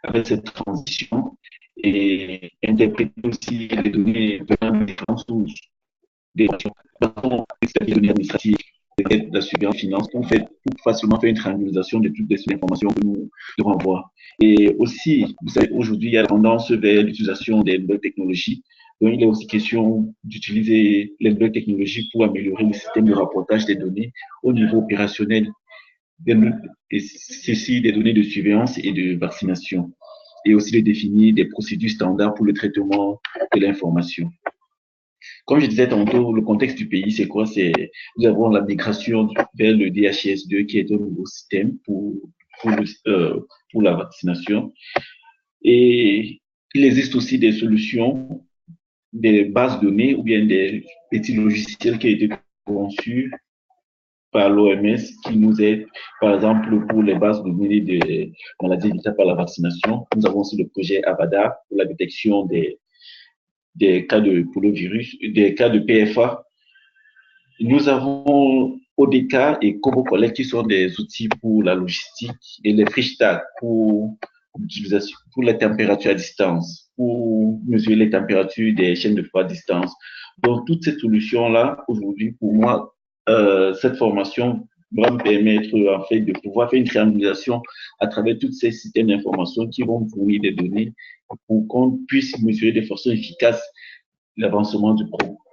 Speaker 3: avec cette transition et interpréter aussi les données venant des différentes sources, des données administratives, de la surveillance finance, pour facilement faire une triangulation de toutes les informations que nous devons avoir. Et aussi, vous savez, aujourd'hui, il y a tendance vers l'utilisation des nouvelles technologies. Donc, il est aussi question d'utiliser les nouvelles technologies pour améliorer le système de rapportage des données au niveau opérationnel, et ceci des données de surveillance et de vaccination, et aussi de définir des procédures standards pour le traitement de l'information. Comme je disais tantôt, le contexte du pays, c'est quoi? Nous avons la migration vers le DHIS2 qui est un nouveau système pour la vaccination. Et il existe aussi des solutions, des bases de données ou bien des petits logiciels qui ont été conçus par l'OMS qui nous aident, par exemple, pour les bases de données des maladies évitables par la vaccination. Nous avons aussi le projet AVADA pour la détection des cas de poliovirus, des cas de PFA. Nous avons ODK et CoboCollect qui sont des outils pour la logistique et les FreshTag pour les températures à distance, pour mesurer les températures des chaînes de froid à distance. Donc, toutes ces solutions-là, aujourd'hui, pour moi, cette formation va me permettre en fait de pouvoir faire une triangulation à travers tous ces systèmes d'information qui vont fournir des données pour qu'on puisse mesurer de façon efficace l'avancement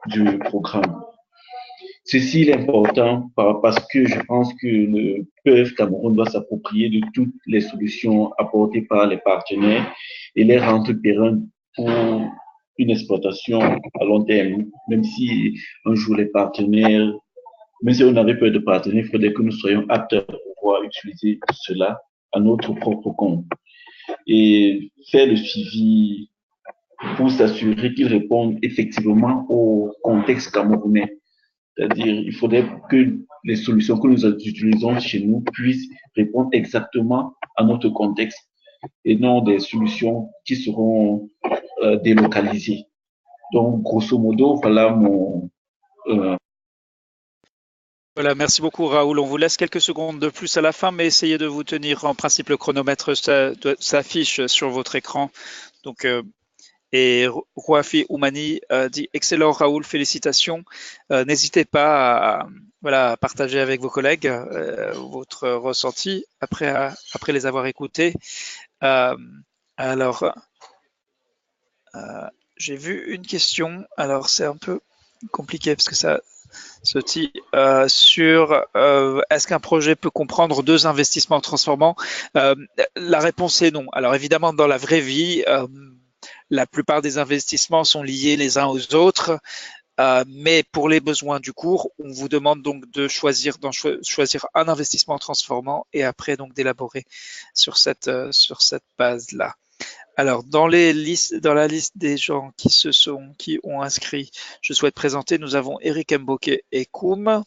Speaker 3: du programme. Ceci est important parce que je pense que le PEF Cameroun doit s'approprier de toutes les solutions apportées par les partenaires et les rendre pérennes pour une exploitation à long terme. Même si un jour les partenaires, même si on avait peur de partenaires, il faudrait que nous soyons aptes à pouvoir utiliser cela à notre propre compte et faire le suivi pour s'assurer qu'ils répondent effectivement au contexte camerounais. C'est-à-dire, il faudrait que les solutions que nous utilisons chez nous puissent répondre exactement à notre contexte et non des solutions qui seront délocalisées. Donc, grosso modo, voilà mon...
Speaker 1: Voilà, merci beaucoup Raoul. On vous laisse quelques secondes de plus à la fin, mais essayez de vous tenir. En principe, le chronomètre s'affiche sur votre écran. Donc, et Rouafi Oumani dit excellent Raoul, félicitations. N'hésitez pas à partager avec vos collègues votre ressenti après les avoir écoutés. Alors, j'ai vu une question. Alors, c'est un peu compliqué parce que ça dit sur est-ce qu'un projet peut comprendre deux investissements transformants? La réponse est non. Alors, évidemment, dans la vraie vie, la plupart des investissements sont liés les uns aux autres, mais pour les besoins du cours, on vous demande donc de choisir un investissement transformant et après donc d'élaborer sur cette base-là. Alors, dans la liste des gens qui ont inscrit, je souhaite présenter, nous avons Eric Mboke et Koum.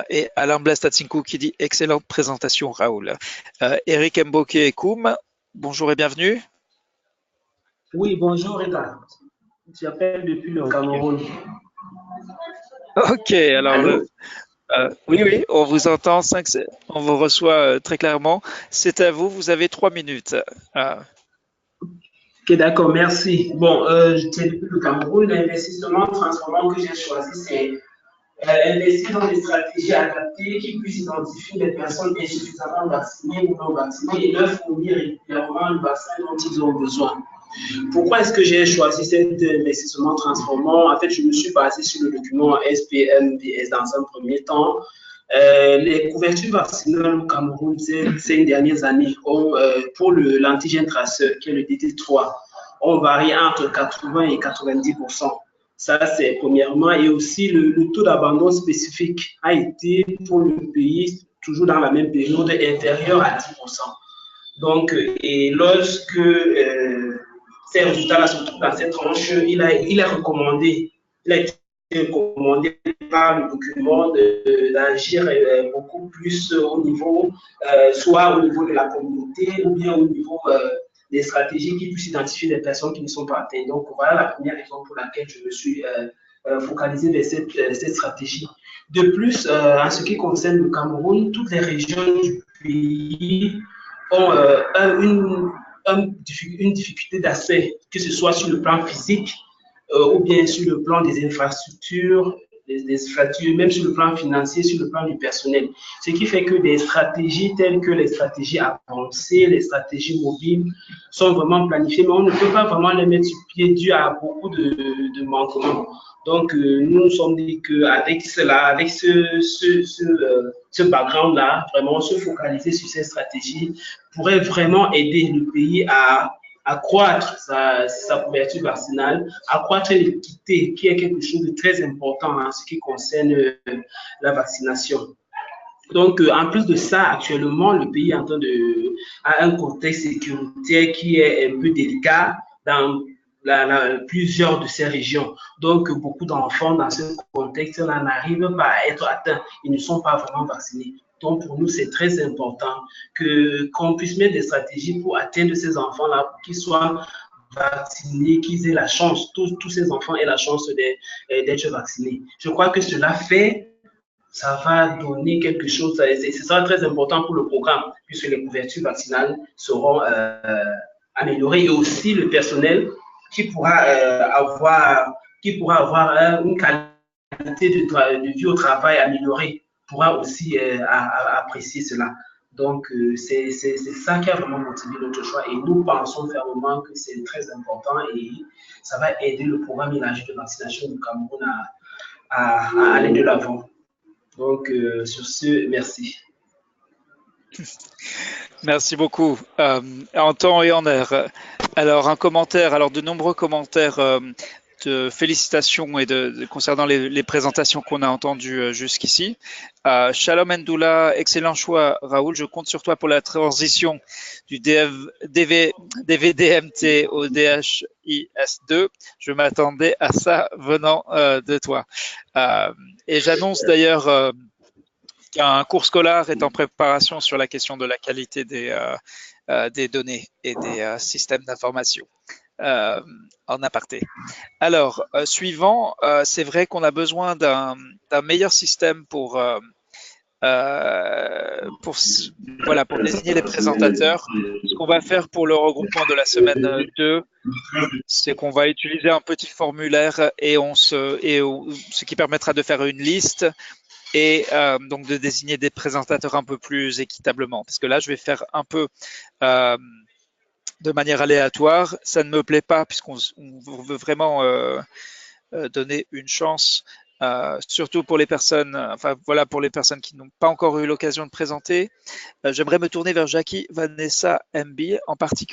Speaker 1: Et Alain Blastatsinkou qui dit excellente présentation Raoul. Eric Mboke et Koum, bonjour et bienvenue.
Speaker 4: Oui, bonjour Rita. J'appelle depuis le Cameroun.
Speaker 1: Ok, alors oui, on vous entend, on vous reçoit très clairement. C'est à vous, vous avez 3 minutes.
Speaker 4: Ok, d'accord, merci. Bon, je tiens depuis le Cameroun. L'investissement transformant que j'ai choisi, c'est investir dans des stratégies adaptées qui puissent identifier les personnes insuffisamment vaccinées ou non vaccinées et leur fournir régulièrement le vaccin dont ils ont besoin. Pourquoi est-ce que j'ai choisi cet investissement transformant? En fait, je me suis basé sur le document SPMVS dans un premier temps. Les couvertures vaccinales au Cameroun ces dernières années pour l'antigène traceur, qui est le DT3, ont varié entre 80 et 90%. Ça, c'est premièrement. Et aussi, le taux d'abandon spécifique a été pour le pays, toujours dans la même période, inférieur à 10%. Donc, et lorsque ces résultats-là se trouvent dans cette tranche, il est recommandé, il a été recommandé par le document d'agir beaucoup plus au niveau, soit au niveau de la communauté ou bien au niveau des stratégies qui puissent identifier des personnes qui ne sont pas atteintes. Donc, voilà la première raison pour laquelle je me suis focalisé vers cette stratégie. De plus, en ce qui concerne le Cameroun, toutes les régions du pays ont une difficulté d'accès, que ce soit sur le plan physique ou bien sur le plan des infrastructures, même sur le plan financier, sur le plan du personnel. Ce qui fait que des stratégies telles que les stratégies avancées, les stratégies mobiles sont vraiment planifiées, mais on ne peut pas vraiment les mettre sur pied dû à beaucoup de manquements. Donc, nous nous sommes dit qu'avec cela, avec ce background-là, vraiment se focaliser sur ces stratégies pourrait vraiment aider le pays à accroître sa couverture vaccinale, accroître l'équité, qui est quelque chose de très important en ce qui concerne la vaccination. Donc, en plus de ça, actuellement, le pays est a un contexte sécuritaire qui est un peu délicat dans plusieurs de ces régions. Donc, beaucoup d'enfants dans ce contexte-là n'arrivent pas à être atteints. Ils ne sont pas vraiment vaccinés. Donc, pour nous, c'est très important qu'on puisse mettre des stratégies pour atteindre ces enfants-là, pour qu'ils soient vaccinés, qu'ils aient la chance, tous ces enfants aient la chance d'être vaccinés. Je crois que cela fait, ça va donner quelque chose, et ce sera très important pour le programme, puisque les couvertures vaccinales seront améliorées, et aussi le personnel qui pourra avoir une qualité de vie au travail améliorée. pourra aussi apprécier cela. Donc, c'est ça qui a vraiment motivé notre choix et nous pensons fermement que c'est très important et ça va aider le programme élargi de vaccination du Cameroun à aller de l'avant. Donc, sur ce, merci.
Speaker 1: Merci beaucoup. En temps et en heure. Alors, un commentaire, alors de nombreux commentaires de félicitations et concernant les présentations qu'on a entendues jusqu'ici. Shalom Ndoula, excellent choix, Raoul. Je compte sur toi pour la transition du DVDMT au DHIS2. Je m'attendais à ça venant de toi. Et j'annonce d'ailleurs qu'un cours scolaire est en préparation sur la question de la qualité des données et des systèmes d'information. En aparté. Alors, suivant, c'est vrai qu'on a besoin d'un meilleur système pour désigner les présentateurs. Ce qu'on va faire pour le regroupement de la semaine 2, c'est qu'on va utiliser un petit formulaire et ce qui permettra de faire une liste et donc de désigner des présentateurs un peu plus équitablement. Parce que là, je vais faire un peu de manière aléatoire. Ça ne me plaît pas puisqu'on veut vraiment donner une chance, surtout pour les personnes, pour les personnes qui n'ont pas encore eu l'occasion de présenter. J'aimerais me tourner vers Jackie, Vanessa, MB, en partie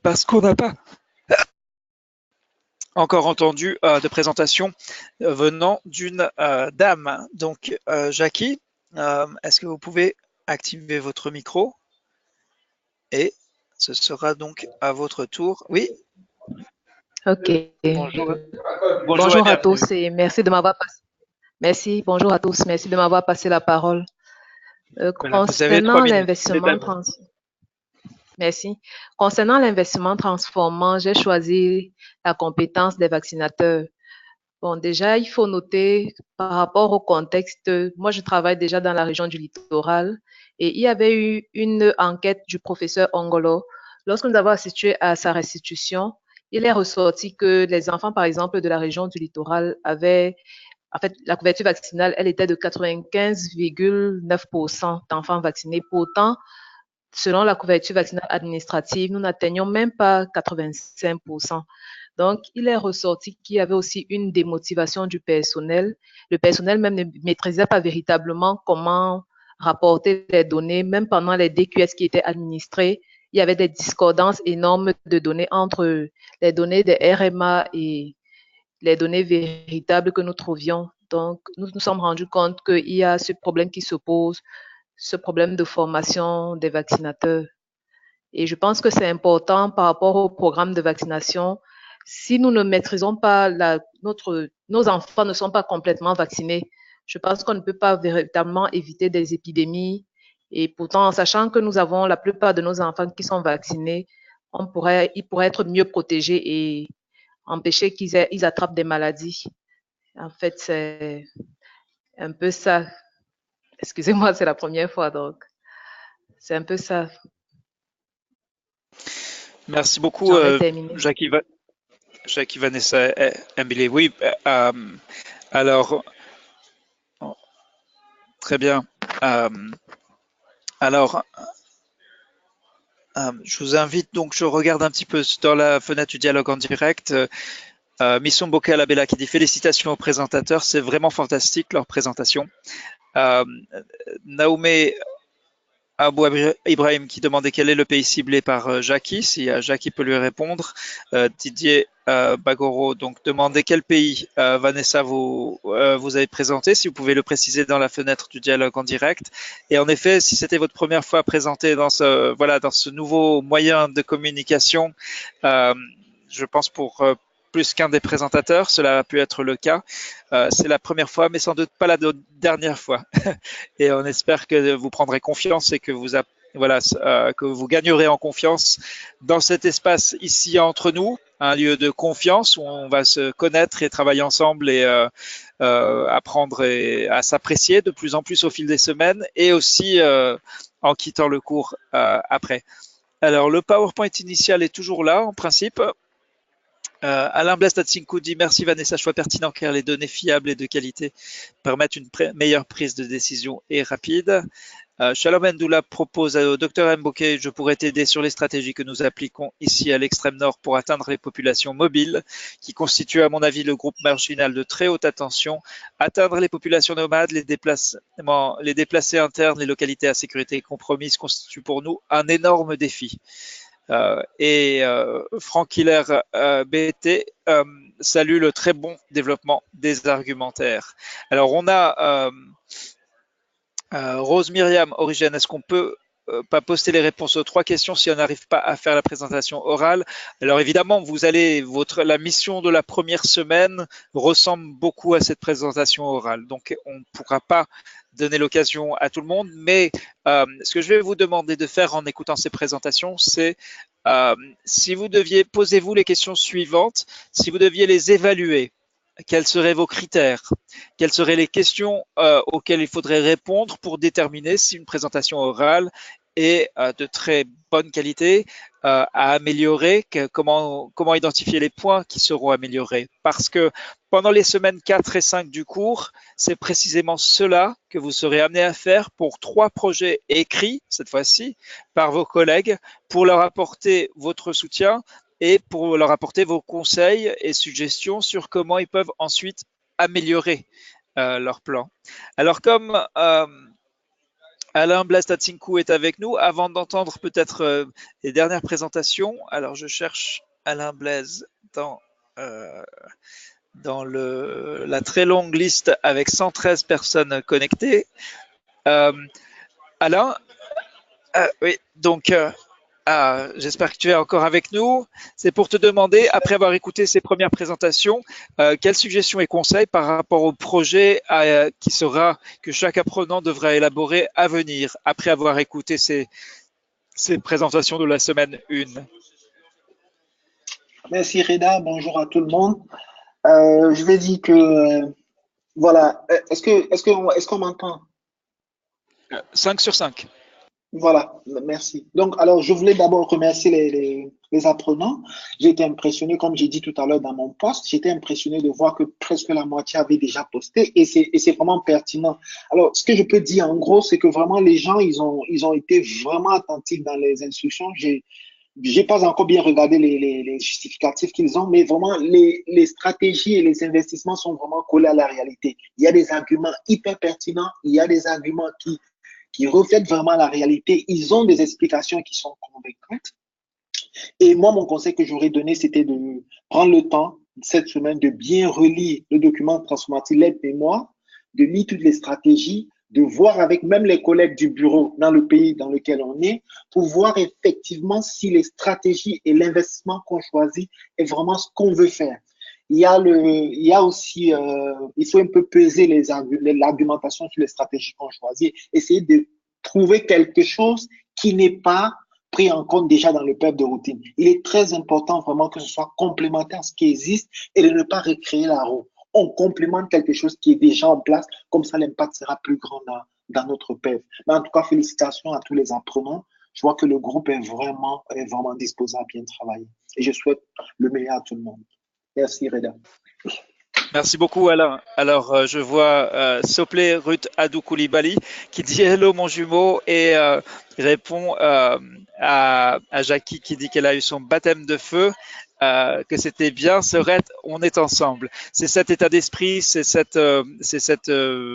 Speaker 1: parce qu'on n'a pas encore entendu de présentation venant d'une dame. Donc, Jackie, est-ce que vous pouvez activer votre micro? Et ce sera donc à votre tour. Oui.
Speaker 5: Ok.
Speaker 1: Bonjour.
Speaker 5: Bonjour à tous et merci de m'avoir passé. Merci. Bonjour à tous. Merci de m'avoir passé la parole. Concernant l'investissement Concernant l'investissement transformant, j'ai choisi la compétence des vaccinateurs. Bon, déjà, il faut noter par rapport au contexte, moi je travaille déjà dans la région du littoral et il y avait eu une enquête du professeur Ongolo. Lorsque nous avons assisté à sa restitution, il est ressorti que les enfants, par exemple, de la région du littoral avaient, en fait, la couverture vaccinale, elle était de 95,9% d'enfants vaccinés. Pourtant, selon la couverture vaccinale administrative, nous n'atteignons même pas 85%. Donc, il est ressorti qu'il y avait aussi une démotivation du personnel. Le personnel même ne maîtrisait pas véritablement comment rapporter les données, même pendant les DQS qui étaient administrés. Il y avait des discordances énormes de données entre les données des RMA et les données véritables que nous trouvions. Donc, nous nous sommes rendus compte qu'il y a ce problème qui se pose, ce problème de formation des vaccinateurs. Et je pense que c'est important par rapport au programme de vaccination. Si nous ne maîtrisons pas nos enfants ne sont pas complètement vaccinés, je pense qu'on ne peut pas véritablement éviter des épidémies. Et pourtant, en sachant que nous avons la plupart de nos enfants qui sont vaccinés, ils pourraient être mieux protégés et empêcher qu'ils attrapent des maladies. En fait, c'est un peu ça. Excusez-moi, c'est la première fois, donc c'est un peu ça.
Speaker 1: Merci beaucoup, Jackie Vanessa Mbile. Oui, alors, très bien. Alors, je vous invite, donc je regarde un petit peu dans la fenêtre du dialogue en direct. Mission Bokeh Alabella qui dit félicitations aux présentateurs, c'est vraiment fantastique leur présentation. Naoumé Abou Ibrahim qui demandait quel est le pays ciblé par Jackie, si Jackie peut lui répondre. Didier Bagoro donc demandait quel pays Vanessa vous avez présenté, si vous pouvez le préciser dans la fenêtre du dialogue en direct. Et en effet, si c'était votre première fois présenté dans ce nouveau moyen de communication, je pense pour plus qu'un des présentateurs, cela a pu être le cas. C'est la première fois, mais sans doute pas la dernière fois. Et on espère que vous prendrez confiance et que que vous gagnerez en confiance dans cet espace ici entre nous, un lieu de confiance où on va se connaître et travailler ensemble et apprendre à s'apprécier de plus en plus au fil des semaines et aussi en quittant le cours après. Alors, le PowerPoint initial est toujours là en principe. Alain Blastatsinkou dit merci Vanessa, choix pertinent car les données fiables et de qualité permettent une meilleure prise de décision et rapide. Shalom Ndoula propose au Dr Mbokey, je pourrais t'aider sur les stratégies que nous appliquons ici à l'extrême nord pour atteindre les populations mobiles, qui constituent à mon avis le groupe marginal de très haute attention, atteindre les populations nomades, les déplacés internes, les localités à sécurité compromise constituent pour nous un énorme défi. Franck Hiller BT salue le très bon développement des argumentaires. Alors on a Rose Myriam Origène, est-ce qu'on peut pas poster les réponses aux 3 questions si on n'arrive pas à faire la présentation orale? Alors évidemment, la mission de la première semaine ressemble beaucoup à cette présentation orale, donc on ne pourra pas donner l'occasion à tout le monde, mais ce que je vais vous demander de faire en écoutant ces présentations, c'est posez-vous les questions suivantes, si vous deviez les évaluer, quels seraient vos critères? Quelles seraient les questions auxquelles il faudrait répondre pour déterminer si une présentation orale est de très bonne qualité, à améliorer? Comment identifier les points qui seront améliorés? Parce que pendant les semaines 4 et 5 du cours, c'est précisément cela que vous serez amené à faire pour 3 projets écrits, cette fois-ci, par vos collègues, pour leur apporter votre soutien et pour leur apporter vos conseils et suggestions sur comment ils peuvent ensuite améliorer leur plan. Alors comme Alain Blastatsinkou est avec nous, avant d'entendre peut-être les dernières présentations, alors je cherche Alain Blaise dans la très longue liste avec 113 personnes connectées. Alain, oui, donc j'espère que tu es encore avec nous. C'est pour te demander, après avoir écouté ces premières présentations, quelles suggestions et conseils par rapport au projet que chaque apprenant devra élaborer à venir, après avoir écouté ces présentations de la semaine 1.
Speaker 6: Merci Reda, bonjour à tout le monde. Je vais dire que, voilà, est-ce qu'on m'entend?
Speaker 1: 5 sur 5.
Speaker 6: Voilà, merci. Donc, alors, je voulais d'abord remercier les apprenants. J'ai été impressionné, comme j'ai dit tout à l'heure dans mon post, j'étais impressionné de voir que presque la moitié avait déjà posté et c'est vraiment pertinent. Alors, ce que je peux dire en gros, c'est que vraiment les gens, ils ont été vraiment attentifs dans les instructions. J'ai pas encore bien regardé les justificatifs qu'ils ont, mais vraiment les stratégies et les investissements sont vraiment collés à la réalité. Il y a des arguments hyper pertinents, il y a des arguments qui reflètent vraiment la réalité. Ils ont des explications qui sont convaincantes. Et moi, mon conseil que j'aurais donné, c'était de prendre le temps cette semaine de bien relire le document transformatif, l'aide-mémoire, de lire toutes les stratégies, de voir avec même les collègues du bureau dans le pays dans lequel on est, pour voir effectivement si les stratégies et l'investissement qu'on choisit est vraiment ce qu'on veut faire. Il y a aussi, il faut un peu peser l'argumentation sur les stratégies qu'on choisit, essayer de trouver quelque chose qui n'est pas pris en compte déjà dans le PEP de routine. Il est très important vraiment que ce soit complémentaire à ce qui existe et de ne pas recréer la roue. On complémente quelque chose qui est déjà en place, comme ça l'impact sera plus grand dans notre PEP. Mais en tout cas, félicitations à tous les apprenants. Je vois que le groupe est vraiment disposé à bien travailler. Et je souhaite le meilleur à tout le monde. Merci Reda.
Speaker 1: Merci beaucoup Alain. Alors je vois Soplé Ruth Adou Koulibaly qui dit hello mon jumeau et répond à Jackie qui dit qu'elle a eu son baptême de feu, que c'était bien, on est ensemble. C'est cet état d'esprit, c'est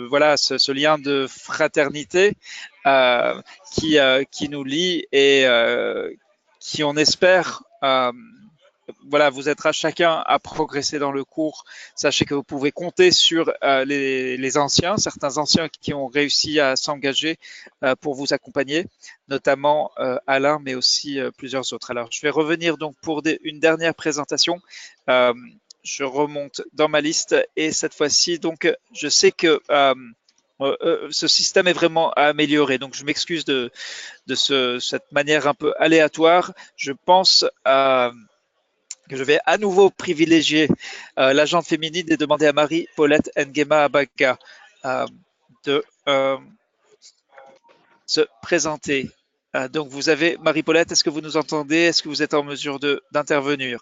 Speaker 1: voilà ce lien de fraternité qui nous lie et qui on espère voilà, vous aidera chacun à progresser dans le cours. Sachez que vous pouvez compter sur les anciens, certains anciens qui ont réussi à s'engager pour vous accompagner, notamment Alain, mais aussi plusieurs autres. Alors, je vais revenir donc pour une dernière présentation. Je remonte dans ma liste et cette fois-ci, donc, je sais que ce système est vraiment à améliorer. Donc, je m'excuse de cette manière un peu aléatoire. Je pense que je vais à nouveau privilégier l'agente féminine et demander à Marie-Paulette Nguema Abaga de se présenter. Donc, vous avez Marie-Paulette, est-ce que vous nous entendez? Est-ce que vous êtes en mesure d'intervenir?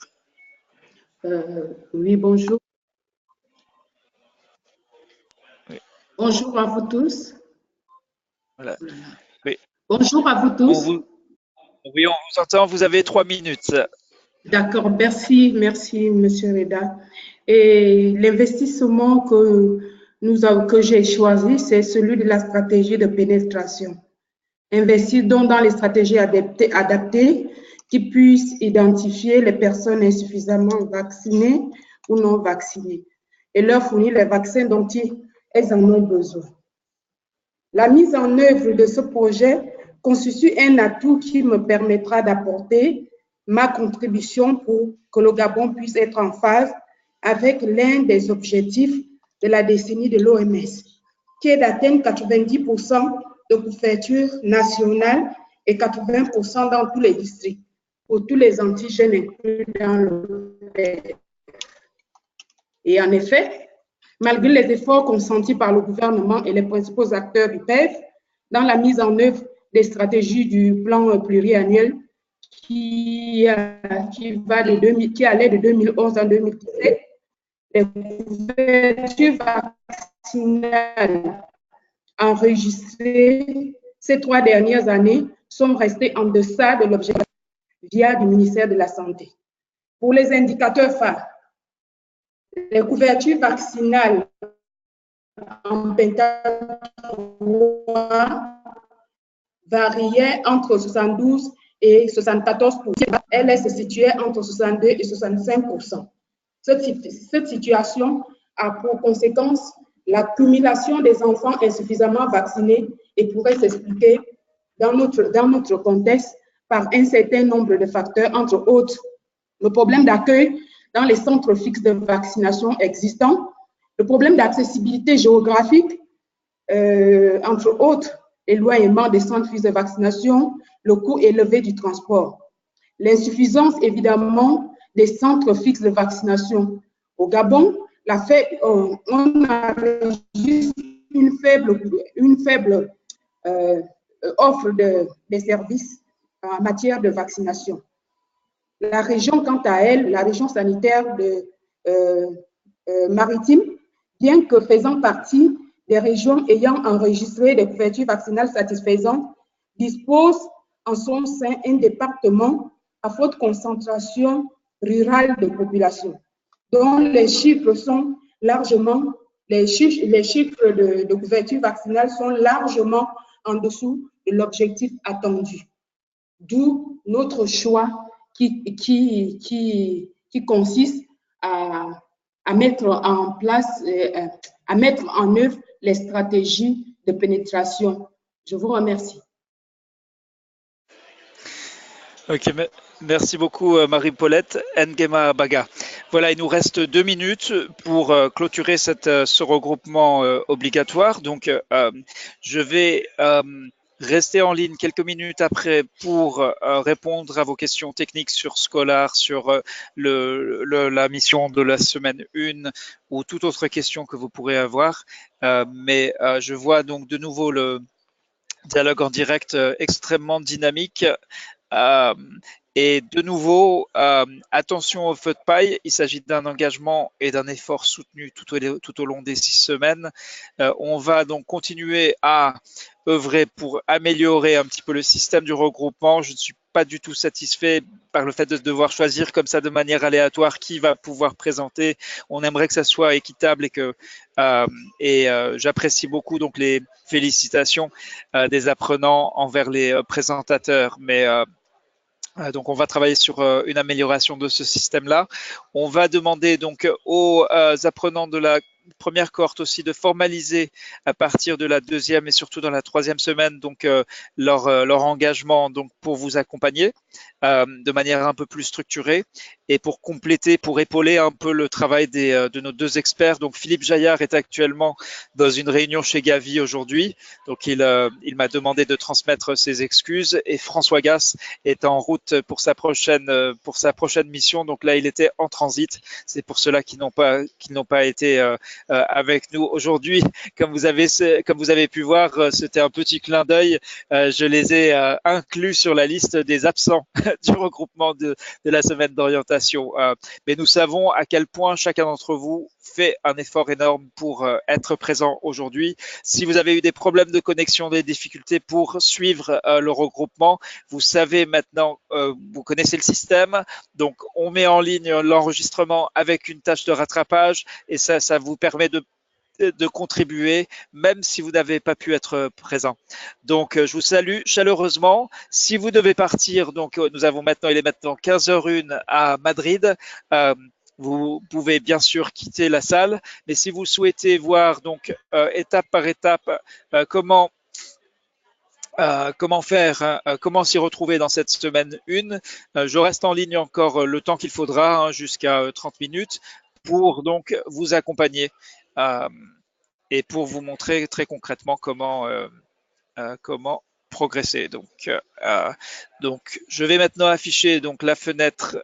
Speaker 7: Oui, bonjour.
Speaker 1: Oui.
Speaker 7: Bonjour à vous tous.
Speaker 1: Voilà. Oui.
Speaker 7: Bonjour à vous tous.
Speaker 1: Oui, on vous entend. Vous avez 3 minutes.
Speaker 7: D'accord, merci, Monsieur Reda. Et l'investissement que j'ai choisi, c'est celui de la stratégie de pénétration. Investir donc dans les stratégies adaptées qui puissent identifier les personnes insuffisamment vaccinées ou non vaccinées et leur fournir les vaccins dont elles en ont besoin. La mise en œuvre de ce projet constitue un atout qui me permettra d'apporter ma contribution pour que le Gabon puisse être en phase avec l'un des objectifs de la décennie de l'OMS, qui est d'atteindre 90% de couverture nationale et 80% dans tous les districts, pour tous les antigènes inclus dans le pays. Et en effet, malgré les efforts consentis par le gouvernement et les principaux acteurs du PEV dans la mise en œuvre des stratégies du plan pluriannuel qui allait de 2011 à 2017, les couvertures vaccinales enregistrées ces 3 dernières années sont restées en deçà de l'objectif via du ministère de la Santé. Pour les indicateurs phares, les couvertures vaccinales en penta-3 variaient entre 72 et 74%. Elle se situait entre 62 et 65%. Cette situation a pour conséquence l'accumulation des enfants insuffisamment vaccinés et pourrait s'expliquer dans notre contexte par un certain nombre de facteurs, entre autres le problème d'accueil dans les centres fixes de vaccination existants, le problème d'accessibilité géographique, entre autres l'éloignement des centres fixes de vaccination, le coût élevé du transport, l'insuffisance évidemment des centres fixes de vaccination. Au Gabon, on a juste une faible offre des services en matière de vaccination. La région, quant à elle, la région sanitaire maritime, bien que faisant partie des régions ayant enregistré des couvertures vaccinales satisfaisantes, dispose en son sein un département à forte concentration rurale de population, dont les chiffres de couverture vaccinale sont largement en dessous de l'objectif attendu. D'où notre choix qui consiste à mettre en œuvre les stratégies de pénétration. Je vous remercie.
Speaker 1: Ok, merci beaucoup Marie-Paulette Nguema Baga. Voilà, il nous reste 2 minutes pour clôturer ce regroupement obligatoire. Donc, je vais rester en ligne quelques minutes après pour répondre à vos questions techniques sur Scholar, sur la mission de la semaine 1 ou toute autre question que vous pourrez avoir. Mais je vois donc de nouveau le dialogue en direct extrêmement dynamique. Et de nouveau, attention au feu de paille, il s'agit d'un engagement et d'un effort soutenu tout au long des 6 semaines. On va donc continuer à œuvrer pour améliorer un petit peu le système du regroupement. Je ne suis pas du tout satisfait par le fait de devoir choisir comme ça de manière aléatoire qui va pouvoir présenter. On aimerait que ça soit équitable et j'apprécie beaucoup donc les félicitations des apprenants envers les présentateurs, mais donc, on va travailler sur une amélioration de ce système-là. On va demander donc aux apprenants de la première cohorte aussi de formaliser à partir de la 2e et surtout dans la 3e semaine donc leur engagement donc pour vous accompagner de manière un peu plus structurée et pour compléter, pour épauler un peu le travail de nos 2 experts. Donc Philippe Jaillard est actuellement dans une réunion chez Gavi aujourd'hui, donc il m'a demandé de transmettre ses excuses et François Gass est en route pour sa prochaine mission. Donc là, il était en transit. C'est pour cela qu'ils n'ont pas été avec nous aujourd'hui. Comme vous avez pu voir, c'était un petit clin d'œil. Je les ai inclus sur la liste des absents du regroupement de la semaine d'orientation. Mais nous savons à quel point chacun d'entre vous fait un effort énorme pour être présent aujourd'hui. Si vous avez eu des problèmes de connexion, des difficultés pour suivre le regroupement, vous savez maintenant, vous connaissez le système. Donc, on met en ligne l'enregistrement avec une tâche de rattrapage et ça vous permet de contribuer, même si vous n'avez pas pu être présent. Donc, je vous salue chaleureusement. Si vous devez partir, donc il est maintenant 15h01 à Madrid. Vous pouvez bien sûr quitter la salle, mais si vous souhaitez voir donc étape par étape comment faire, comment s'y retrouver dans cette semaine 1, je reste en ligne encore le temps qu'il faudra, jusqu'à 30 minutes, pour donc vous accompagner et pour vous montrer très concrètement comment progresser. Donc, je vais maintenant afficher donc la fenêtre.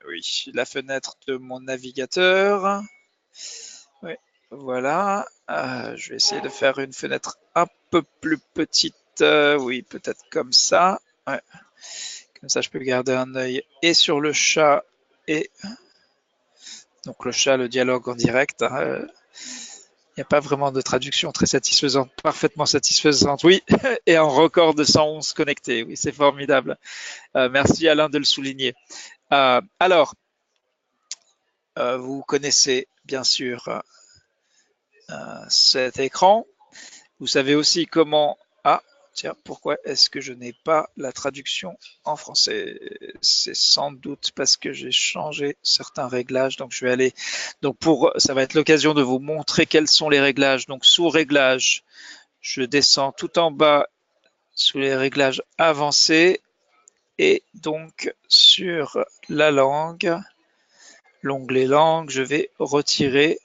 Speaker 1: Oui, la fenêtre de mon navigateur. Oui, voilà. Je vais essayer de faire une fenêtre un peu plus petite. Oui, peut-être comme ça. Ouais. Comme ça, je peux garder un œil et sur le chat et donc le chat, le dialogue en direct. Il n'y a pas vraiment de traduction très satisfaisante, parfaitement satisfaisante. Oui, et un record de 111 connectés. Oui, c'est formidable. Merci Alain de le souligner. Alors, vous connaissez bien sûr cet écran. Vous savez aussi comment... Ah, tiens, pourquoi est-ce que je n'ai pas la traduction en français? C'est sans doute parce que j'ai changé certains réglages. Donc, je vais aller... Donc, ça va être l'occasion de vous montrer quels sont les réglages. Donc, sous réglages, je descends tout en bas sous les réglages avancés. Et donc, sur la langue, l'onglet langue, je vais retirer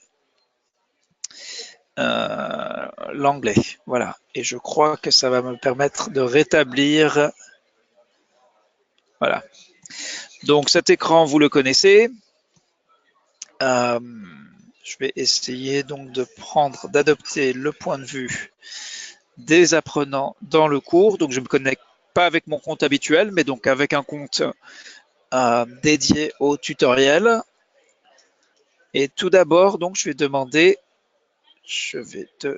Speaker 1: l'anglais. Voilà. Et je crois que ça va me permettre de rétablir. Voilà. Donc cet écran, vous le connaissez. Je vais essayer donc d'adopter le point de vue des apprenants dans le cours. Donc je ne me connecte pas avec mon compte habituel, mais donc avec un compte dédié au tutoriel. Et tout d'abord, donc je vais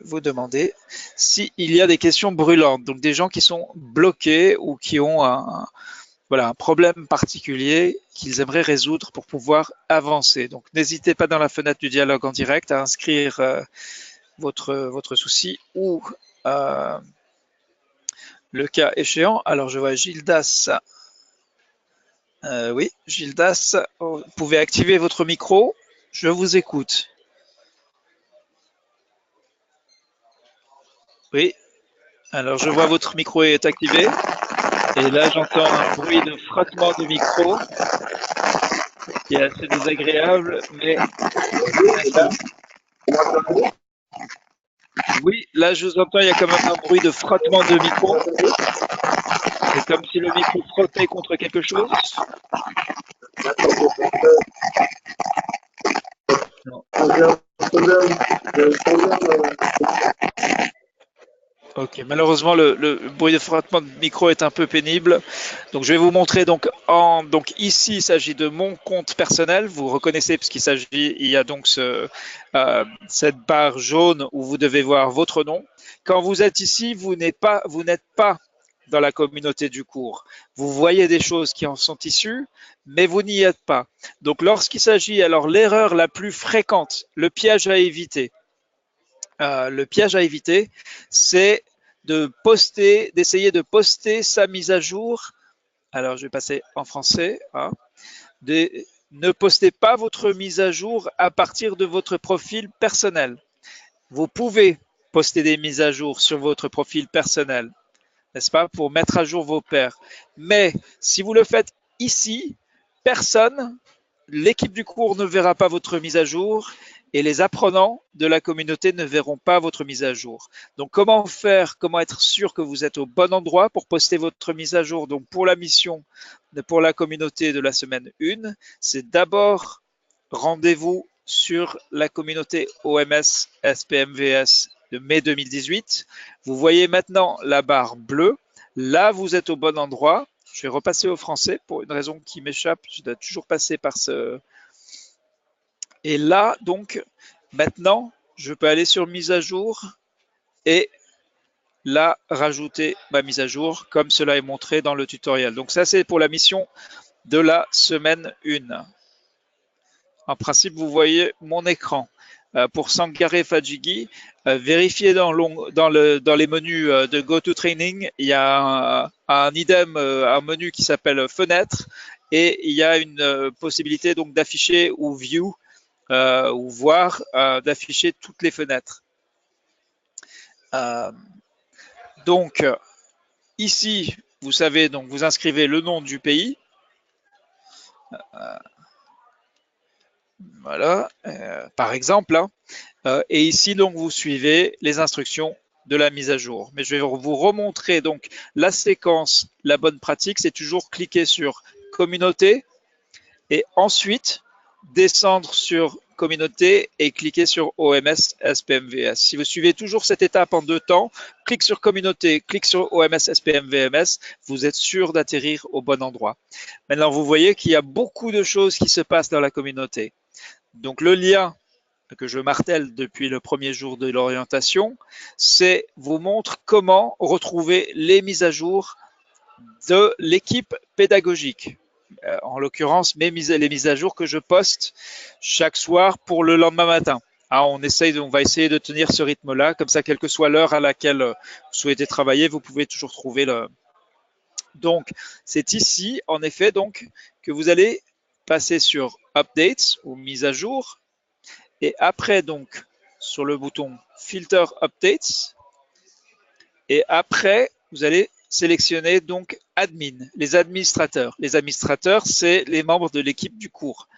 Speaker 1: vous demander s'il y a des questions brûlantes, donc des gens qui sont bloqués ou qui ont un problème particulier qu'ils aimeraient résoudre pour pouvoir avancer. Donc n'hésitez pas dans la fenêtre du dialogue en direct à inscrire votre souci ou le cas échéant. Alors je vois Gildas. Oui, Gildas, vous pouvez activer votre micro. Je vous écoute. Oui, alors je vois votre micro est activé. Et là, j'entends un bruit de frottement de micro qui est assez désagréable, mais... Oui, là, je vous entends, il y a quand même un bruit de frottement de micro. C'est comme si le micro frottait contre quelque chose. Non. Ok, malheureusement le bruit de frottement de micro est un peu pénible. Donc je vais vous montrer donc ici il s'agit de mon compte personnel. Vous reconnaissez il y a donc cette barre jaune où vous devez voir votre nom. Quand vous êtes ici, vous n'êtes pas dans la communauté du cours. Vous voyez des choses qui en sont issues, mais vous n'y êtes pas. Donc lorsqu'il s'agit, alors l'erreur la plus fréquente, le piège à éviter. Le piège à éviter, c'est d'essayer de poster sa mise à jour. Alors, je vais passer en français. Ne postez pas votre mise à jour à partir de votre profil personnel. Vous pouvez poster des mises à jour sur votre profil personnel, n'est-ce pas, pour mettre à jour vos pairs. Mais si vous le faites ici, l'équipe du cours ne verra pas votre mise à jour et les apprenants de la communauté ne verront pas votre mise à jour. Donc, comment être sûr que vous êtes au bon endroit pour poster votre mise à jour? Donc, pour la mission, pour la communauté de la semaine 1, c'est d'abord rendez-vous sur la communauté OMS SPMVS de mai 2018. Vous voyez maintenant la barre bleue. Là, vous êtes au bon endroit. Je vais repasser au français pour une raison qui m'échappe. Je dois toujours passer par ce... Et là, donc, maintenant, je peux aller sur mise à jour et là, rajouter ma mise à jour comme cela est montré dans le tutoriel. Donc ça, c'est pour la mission de la semaine 1. En principe, vous voyez mon écran. Pour Sangaré Fajigi, vérifiez dans les menus de GoToTraining, il y a un idem, un menu qui s'appelle Fenêtre, et il y a une possibilité donc d'afficher ou View ou voir, d'afficher toutes les fenêtres. Donc ici, vous savez, donc vous inscrivez le nom du pays. Voilà, par exemple, hein, et ici donc vous suivez les instructions de la mise à jour. Mais je vais vous remontrer donc la séquence. La bonne pratique, c'est toujours cliquer sur communauté et ensuite descendre sur communauté et cliquer sur OMS SPMVS. Si vous suivez toujours cette étape en 2 temps, clique sur communauté, clique sur OMS SPMVS, vous êtes sûr d'atterrir au bon endroit. Maintenant, vous voyez qu'il y a beaucoup de choses qui se passent dans la communauté. Donc le lien que je martèle depuis le premier jour de l'orientation, c'est vous montre comment retrouver les mises à jour de l'équipe pédagogique. En l'occurrence, les mises à jour que je poste chaque soir pour le lendemain matin. On va essayer de tenir ce rythme-là, comme ça, quelle que soit l'heure à laquelle vous souhaitez travailler, vous pouvez toujours trouver le. Donc, c'est ici, en effet, donc, que vous allez passer sur Updates ou mise à jour, et après, donc, sur le bouton Filter Updates, et après, vous allez sélectionner donc admin, les administrateurs. Les administrateurs, c'est les membres de l'équipe du cours.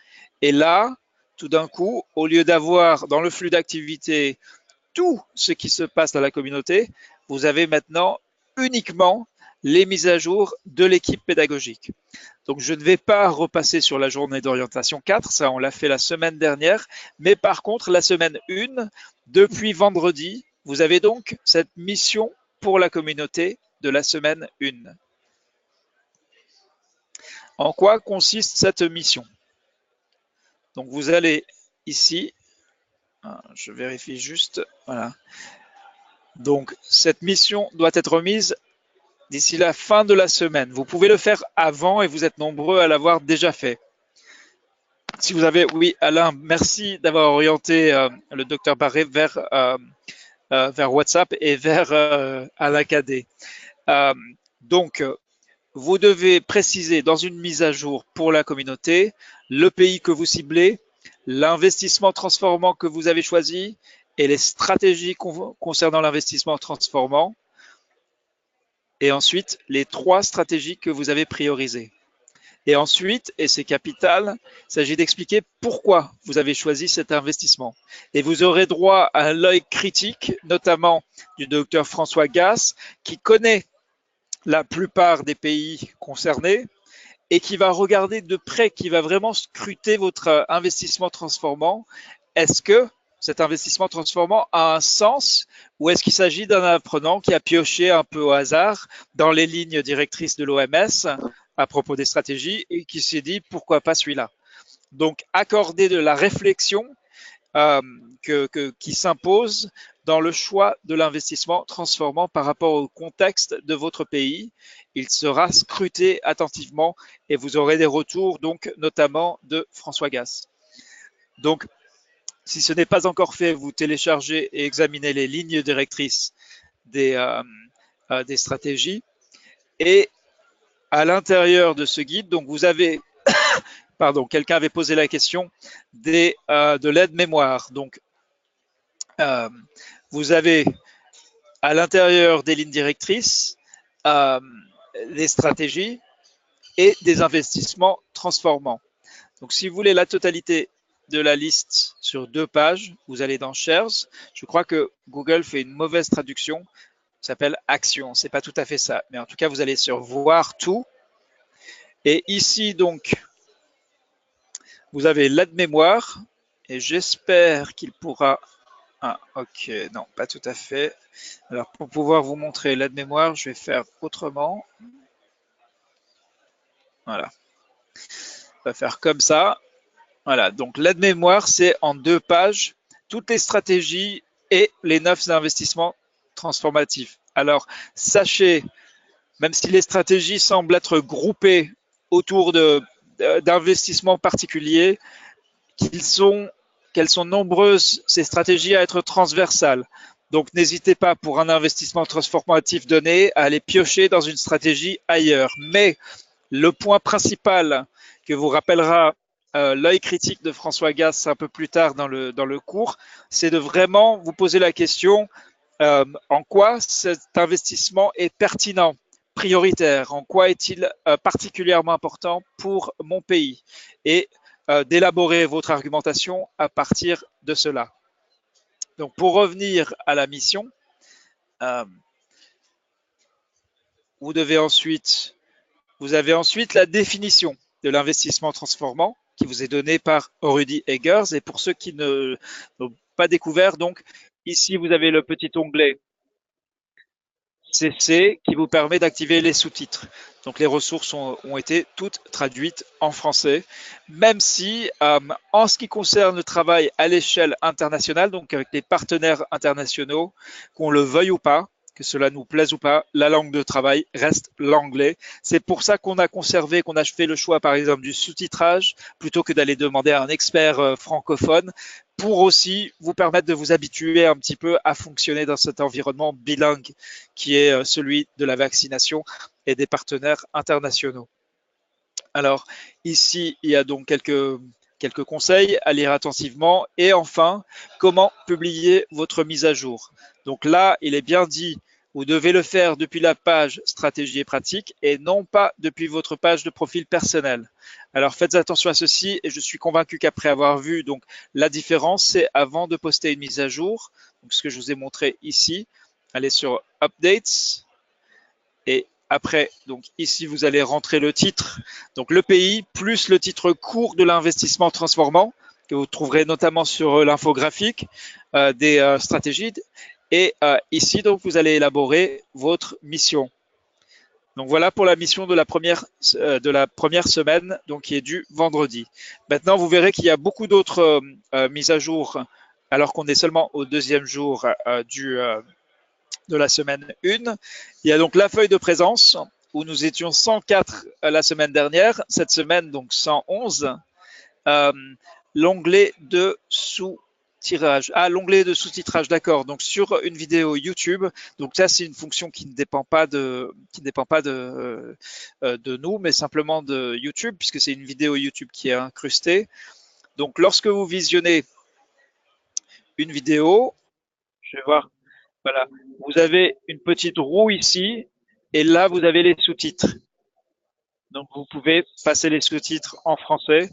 Speaker 1: Et là, tout d'un coup, au lieu d'avoir dans le flux d'activité tout ce qui se passe dans la communauté, vous avez maintenant uniquement les mises à jour de l'équipe pédagogique. Donc, je ne vais pas repasser sur la journée d'orientation 4, ça on l'a fait la semaine dernière, mais par contre, la semaine 1, depuis vendredi, vous avez donc cette mission pour la communauté de la semaine 1. En quoi consiste cette mission? Donc vous allez ici, je vérifie juste, voilà. Donc cette mission doit être remise d'ici la fin de la semaine. Vous pouvez le faire avant et vous êtes nombreux à l'avoir déjà fait. Si vous avez, oui, Alain, merci d'avoir orienté le docteur Barré vers WhatsApp et vers Alain Cadet. Donc, vous devez préciser dans une mise à jour pour la communauté le pays que vous ciblez, l'investissement transformant que vous avez choisi et les stratégies concernant l'investissement transformant. Et ensuite, les 3 stratégies que vous avez priorisées. Et ensuite, et c'est capital, il s'agit d'expliquer pourquoi vous avez choisi cet investissement. Et vous aurez droit à l'œil critique, notamment du docteur François Gass, qui connaît la plupart des pays concernés et qui va regarder de près, qui va vraiment scruter votre investissement transformant. Est-ce que cet investissement transformant a un sens ou est-ce qu'il s'agit d'un apprenant qui a pioché un peu au hasard dans les lignes directrices de l'OMS à propos des stratégies et qui s'est dit pourquoi pas celui-là? Donc, accorder de la réflexion qui s'impose dans le choix de l'investissement transformant par rapport au contexte de votre pays. Il sera scruté attentivement et vous aurez des retours, donc notamment de François Gass. Donc, si ce n'est pas encore fait, vous téléchargez et examinez les lignes directrices des stratégies. Et à l'intérieur de ce guide, donc vous avez, pardon, quelqu'un avait posé la question de l'aide-mémoire. Donc, vous avez à l'intérieur des lignes directrices des stratégies et des investissements transformants. Donc, si vous voulez la totalité de la liste sur 2 pages, vous allez dans Shares. Je crois que Google fait une mauvaise traduction. Ça s'appelle Action. C'est pas tout à fait ça. Mais en tout cas, vous allez sur Voir tout. Et ici, donc, vous avez l'aide-mémoire. et j'espère qu'il pourra... Ah, ok, non, pas tout à fait. Alors, pour pouvoir vous montrer l'aide-mémoire, je vais faire autrement. Voilà. On va faire comme ça. Voilà, donc l'aide-mémoire, c'est en 2 pages, toutes les stratégies et les 9 investissements transformatifs. Alors, sachez, même si les stratégies semblent être groupées autour d'investissements particuliers, qu'elles sont nombreuses, ces stratégies, à être transversales. Donc, n'hésitez pas, pour un investissement transformatif donné, à aller piocher dans une stratégie ailleurs. Mais le point principal que vous rappellera l'œil critique de François Gass un peu plus tard dans le cours, c'est de vraiment vous poser la question en quoi cet investissement est pertinent, prioritaire, en quoi est-il particulièrement important pour mon pays, et d'élaborer votre argumentation à partir de cela. Donc, pour revenir à la mission, vous avez ensuite la définition de l'investissement transformant qui vous est donnée par Rudy Eggers. Et pour ceux qui n'ont pas découvert, donc ici vous avez le petit onglet CC qui vous permet d'activer les sous-titres. Donc les ressources ont été toutes traduites en français, même si en ce qui concerne le travail à l'échelle internationale, donc avec les partenaires internationaux, qu'on le veuille ou pas, que cela nous plaise ou pas, la langue de travail reste l'anglais. C'est pour ça qu'on a fait le choix par exemple du sous-titrage plutôt que d'aller demander à un expert francophone, pour aussi vous permettre de vous habituer un petit peu à fonctionner dans cet environnement bilingue qui est celui de la vaccination et des partenaires internationaux. Alors ici, il y a donc quelques conseils à lire attentivement. Et enfin, comment publier votre mise à jour. Donc là, il est bien dit, vous devez le faire depuis la page stratégie et pratique et non pas depuis votre page de profil personnel. Alors faites attention à ceci, et je suis convaincu qu'après avoir vu donc la différence, c'est avant de poster une mise à jour, donc ce que je vous ai montré ici, allez sur Updates, et après, donc ici, vous allez rentrer le titre, donc le pays, plus le titre court de l'investissement transformant, que vous trouverez notamment sur l'infographique des stratégies. Et ici, donc, vous allez élaborer votre mission. Donc voilà pour la mission de la première semaine, donc qui est du vendredi. Maintenant, vous verrez qu'il y a beaucoup d'autres mises à jour, alors qu'on est seulement au 2e jour de la semaine 1. Il y a donc la feuille de présence, où nous étions 104 la semaine dernière, cette semaine donc 111. L'onglet de sous-tirage. Ah, l'onglet de sous-titrage, d'accord. Donc sur une vidéo YouTube. Donc ça, c'est une fonction qui ne dépend pas de nous, mais simplement de YouTube, puisque c'est une vidéo YouTube qui est incrustée. Donc lorsque vous visionnez une vidéo, je vais voir. Voilà, vous avez une petite roue ici, et là vous avez les sous-titres. Donc vous pouvez passer les sous-titres en français,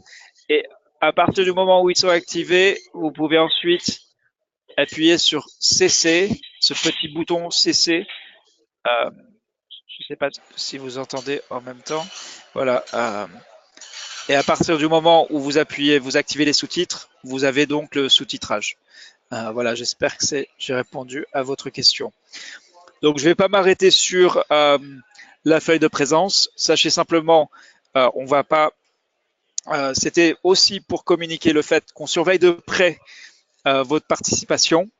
Speaker 1: et à partir du moment où ils sont activés, vous pouvez ensuite appuyer sur CC, ce petit bouton CC. Je ne sais pas si vous entendez en même temps. Voilà. Et à partir du moment où vous activez les sous-titres, vous avez donc le sous-titrage. Voilà, j'espère que j'ai répondu à votre question. Donc, je ne vais pas m'arrêter sur la feuille de présence. Sachez simplement, on va pas. C'était aussi pour communiquer le fait qu'on surveille de près votre participation,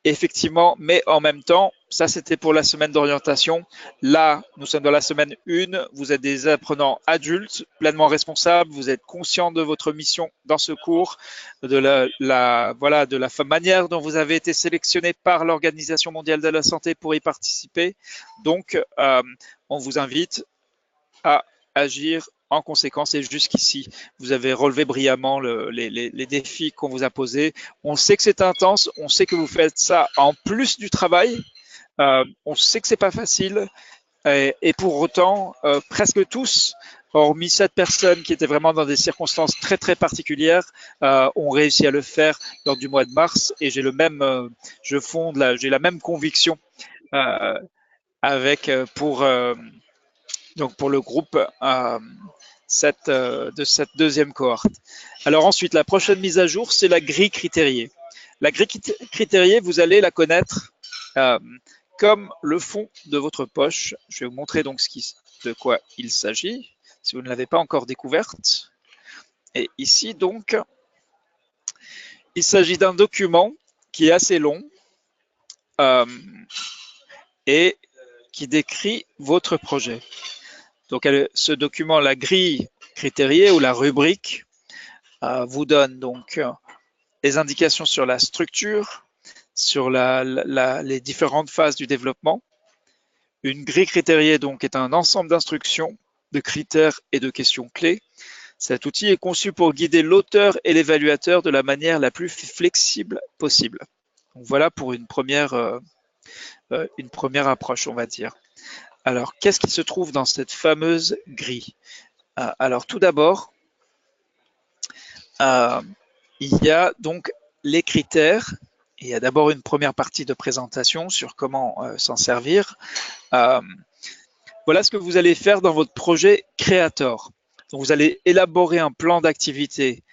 Speaker 1: effectivement, mais en même temps, ça c'était pour la semaine d'orientation. Là, nous sommes dans la semaine 1. Vous êtes des apprenants adultes, pleinement responsables. Vous êtes conscients de votre mission dans ce cours, de la manière dont vous avez été sélectionné par l'Organisation mondiale de la santé pour y participer. Donc, on vous invite à agir en conséquence, et jusqu'ici, vous avez relevé brillamment les défis qu'on vous a posés. On sait que c'est intense, on sait que vous faites ça en plus du travail, on sait que c'est pas facile, et pour autant, presque tous, hormis 7 personnes qui étaient vraiment dans des circonstances très très particulières, ont réussi à le faire lors du mois de mars, et j'ai j'ai la même conviction pour le groupe cette deuxième cohorte. Alors ensuite, la prochaine mise à jour, c'est la grille critériée. La grille critériée, vous allez la connaître comme le fond de votre poche. Je vais vous montrer donc de quoi il s'agit, si vous ne l'avez pas encore découverte. Et ici, donc, il s'agit d'un document qui est assez long et qui décrit votre projet. Donc, ce document, la grille critériée ou la rubrique, vous donne donc des indications sur la structure, sur les différentes phases du développement. Une grille critériée donc est un ensemble d'instructions, de critères et de questions clés. Cet outil est conçu pour guider l'auteur et l'évaluateur de la manière la plus flexible possible. Donc voilà pour une première approche, on va dire. Alors, qu'est-ce qui se trouve dans cette fameuse grille? Alors, tout d'abord, il y a donc les critères. Il y a d'abord une première partie de présentation sur comment s'en servir. Voilà ce que vous allez faire dans votre projet Creator. Donc, vous allez élaborer un plan d'activité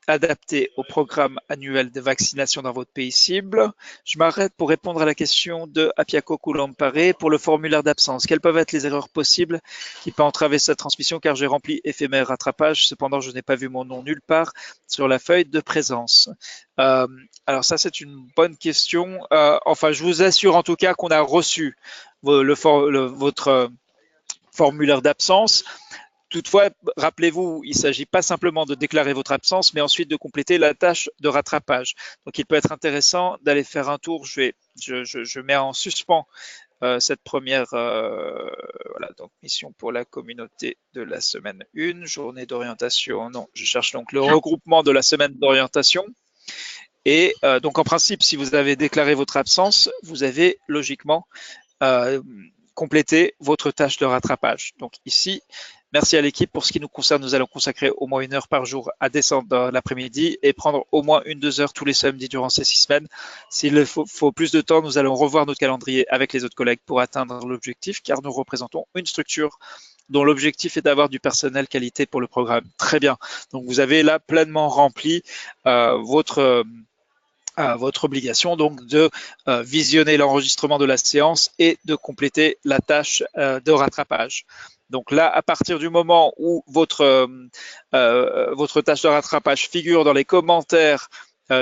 Speaker 1: adapté au programme annuel de vaccination dans votre pays cible. Je m'arrête pour répondre à la question de Apiako Koulamparé pour le formulaire d'absence. Quelles peuvent être les erreurs possibles qui peuvent entraver cette transmission car j'ai rempli éphémère rattrapage, cependant je n'ai pas vu mon nom nulle part sur la feuille de présence. Alors ça c'est une bonne question. Enfin je vous assure en tout cas qu'on a reçu votre formulaire d'absence. Toutefois, rappelez-vous, il ne s'agit pas simplement de déclarer votre absence, mais ensuite de compléter la tâche de rattrapage. Donc, il peut être intéressant d'aller faire un tour. Je mets en suspens cette première voilà, donc mission pour la communauté de la semaine 1, journée d'orientation. Non, je cherche donc le regroupement de la semaine d'orientation. Et donc, en principe, si vous avez déclaré votre absence, vous avez logiquement complété votre tâche de rattrapage. Donc, ici, merci à l'équipe. Pour ce qui nous concerne, nous allons consacrer au moins 1 heure par jour à descendre dans l'après-midi et prendre au moins 1-2 heures tous les samedis durant ces 6 semaines. S'il faut plus de temps, nous allons revoir notre calendrier avec les autres collègues pour atteindre l'objectif, car nous représentons une structure dont l'objectif est d'avoir du personnel qualité pour le programme. Très bien. Donc, vous avez là pleinement rempli votre obligation donc de visionner l'enregistrement de la séance et de compléter la tâche de rattrapage. Donc là, à partir du moment où votre tâche de rattrapage figure dans les commentaires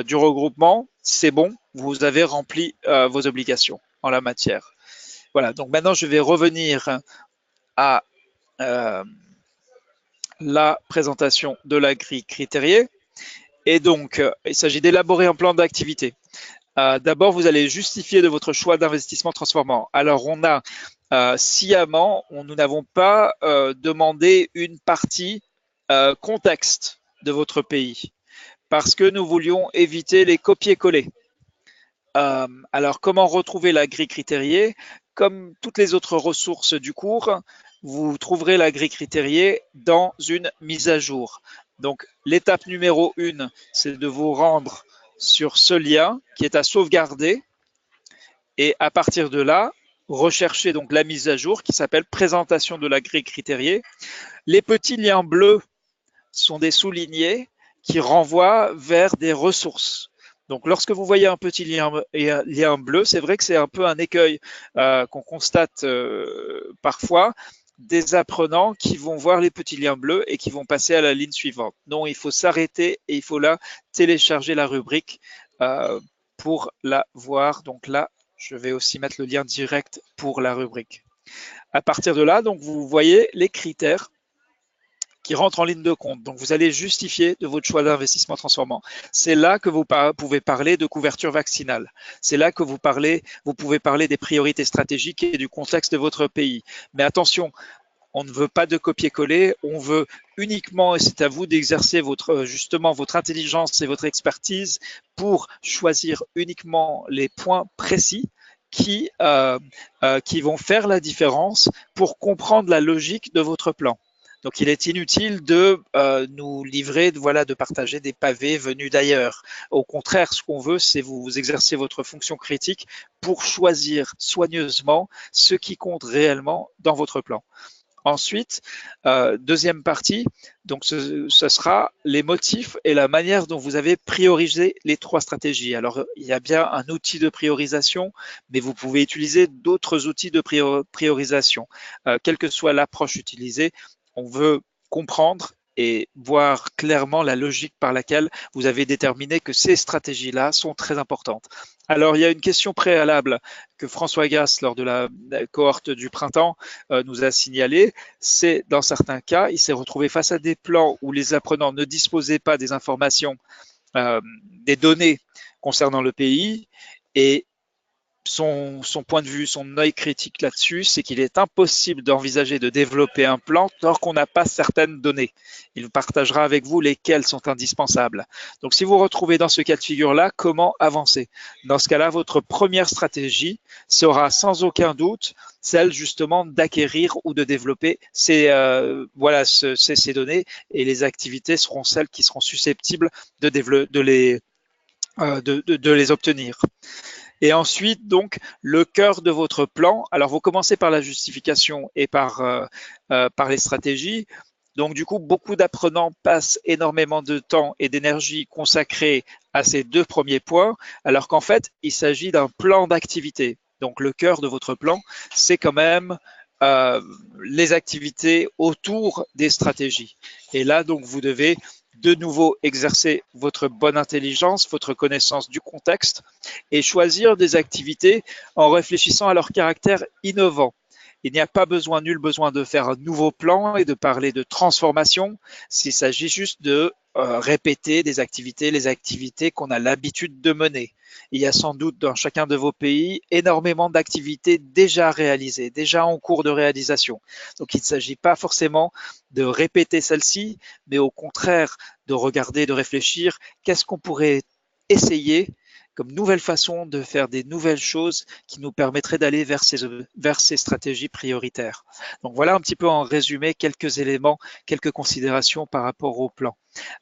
Speaker 1: du regroupement, c'est bon, vous avez rempli vos obligations en la matière. Voilà, donc maintenant je vais revenir à la présentation de la grille critériée. Et donc, il s'agit d'élaborer un plan d'activité. D'abord, vous allez justifier de votre choix d'investissement transformant. Alors, on a sciemment, nous n'avons pas demandé une partie contexte de votre pays parce que nous voulions éviter les copier-coller. Alors, comment retrouver la grille critériée? Comme toutes les autres ressources du cours, vous trouverez la grille critériée dans une mise à jour. Donc, l'étape numéro 1, c'est de vous rendre sur ce lien qui est à sauvegarder. Et à partir de là, recherchez donc la mise à jour qui s'appelle présentation de la grille critériée. Les petits liens bleus sont des soulignés qui renvoient vers des ressources. Donc, lorsque vous voyez un petit lien bleu, c'est vrai que c'est un peu un écueil qu'on constate parfois. Des apprenants qui vont voir les petits liens bleus et qui vont passer à la ligne suivante. Non, il faut s'arrêter et il faut là télécharger la rubrique pour la voir. Donc là, je vais aussi mettre le lien direct pour la rubrique. À partir de là, donc vous voyez les critères qui rentrent en ligne de compte. Donc, vous allez justifier de votre choix d'investissement transformant. C'est là que vous pouvez parler de couverture vaccinale. C'est là que vous pouvez parler des priorités stratégiques et du contexte de votre pays. Mais attention, on ne veut pas de copier-coller, on veut uniquement, et c'est à vous d'exercer justement votre intelligence et votre expertise pour choisir uniquement les points précis qui vont faire la différence pour comprendre la logique de votre plan. Donc, il est inutile de nous livrer, de partager des pavés venus d'ailleurs. Au contraire, ce qu'on veut, c'est vous exercer votre fonction critique pour choisir soigneusement ce qui compte réellement dans votre plan. Ensuite, deuxième partie, donc ce sera les motifs et la manière dont vous avez priorisé les 3 stratégies. Alors, il y a bien un outil de priorisation, mais vous pouvez utiliser d'autres outils de priorisation. Quelle que soit l'approche utilisée, on veut comprendre et voir clairement la logique par laquelle vous avez déterminé que ces stratégies-là sont très importantes. Alors, il y a une question préalable que François Gass, lors de la cohorte du printemps, nous a signalée. C'est, dans certains cas, il s'est retrouvé face à des plans où les apprenants ne disposaient pas des informations, des données concernant le pays, et son point de vue, son œil critique là-dessus, c'est qu'il est impossible d'envisager de développer un plan tant qu'on n'a pas certaines données. Il partagera avec vous lesquelles sont indispensables. Donc, si vous vous retrouvez dans ce cas de figure-là, comment avancer? Dans ce cas-là, votre première stratégie sera sans aucun doute celle justement d'acquérir ou de développer ces données, et les activités seront celles qui seront susceptibles de les obtenir. Et ensuite, donc, le cœur de votre plan. Alors, vous commencez par la justification et par les stratégies. Donc, du coup, beaucoup d'apprenants passent énormément de temps et d'énergie consacrés à ces 2 premiers points, alors qu'en fait, il s'agit d'un plan d'activité. Donc, le cœur de votre plan, c'est quand même les activités autour des stratégies. Et là, donc, vous devez de nouveau exercer votre bonne intelligence, votre connaissance du contexte, et choisir des activités en réfléchissant à leur caractère innovant. Il n'y a pas besoin, nul besoin de faire un nouveau plan et de parler de transformation, s'il s'agit juste de répéter les activités qu'on a l'habitude de mener. Il y a sans doute dans chacun de vos pays énormément d'activités déjà réalisées, déjà en cours de réalisation. Donc il ne s'agit pas forcément de répéter celles-ci, mais au contraire de regarder, de réfléchir, qu'est-ce qu'on pourrait essayer comme nouvelle façon de faire des nouvelles choses qui nous permettraient d'aller vers ces stratégies prioritaires. Donc voilà un petit peu en résumé quelques éléments, quelques considérations par rapport au plan.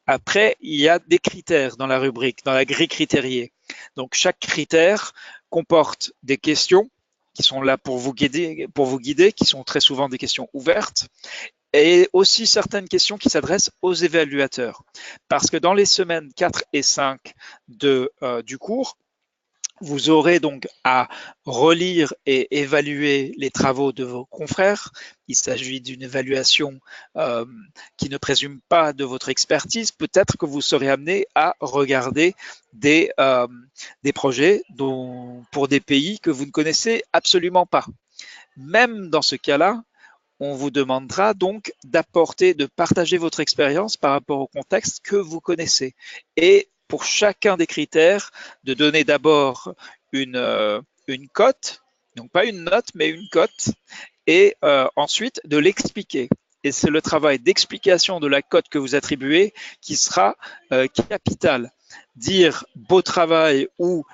Speaker 1: Après, il y a des critères dans la rubrique, dans la grille critériée. Donc chaque critère comporte des questions qui sont là pour vous guider, qui sont très souvent des questions ouvertes, et aussi certaines questions qui s'adressent aux évaluateurs. Parce que dans les semaines 4 et 5 du cours, vous aurez donc à relire et évaluer les travaux de vos confrères. Il s'agit d'une évaluation qui ne présume pas de votre expertise. Peut-être que vous serez amené à regarder des projets pour des pays que vous ne connaissez absolument pas. Même dans ce cas-là, on vous demandera donc de partager votre expérience par rapport au contexte que vous connaissez. Et pour chacun des critères, de donner d'abord une cote, donc pas une note, mais une cote, et ensuite de l'expliquer. Et c'est le travail d'explication de la cote que vous attribuez qui sera capital. Dire beau travail ou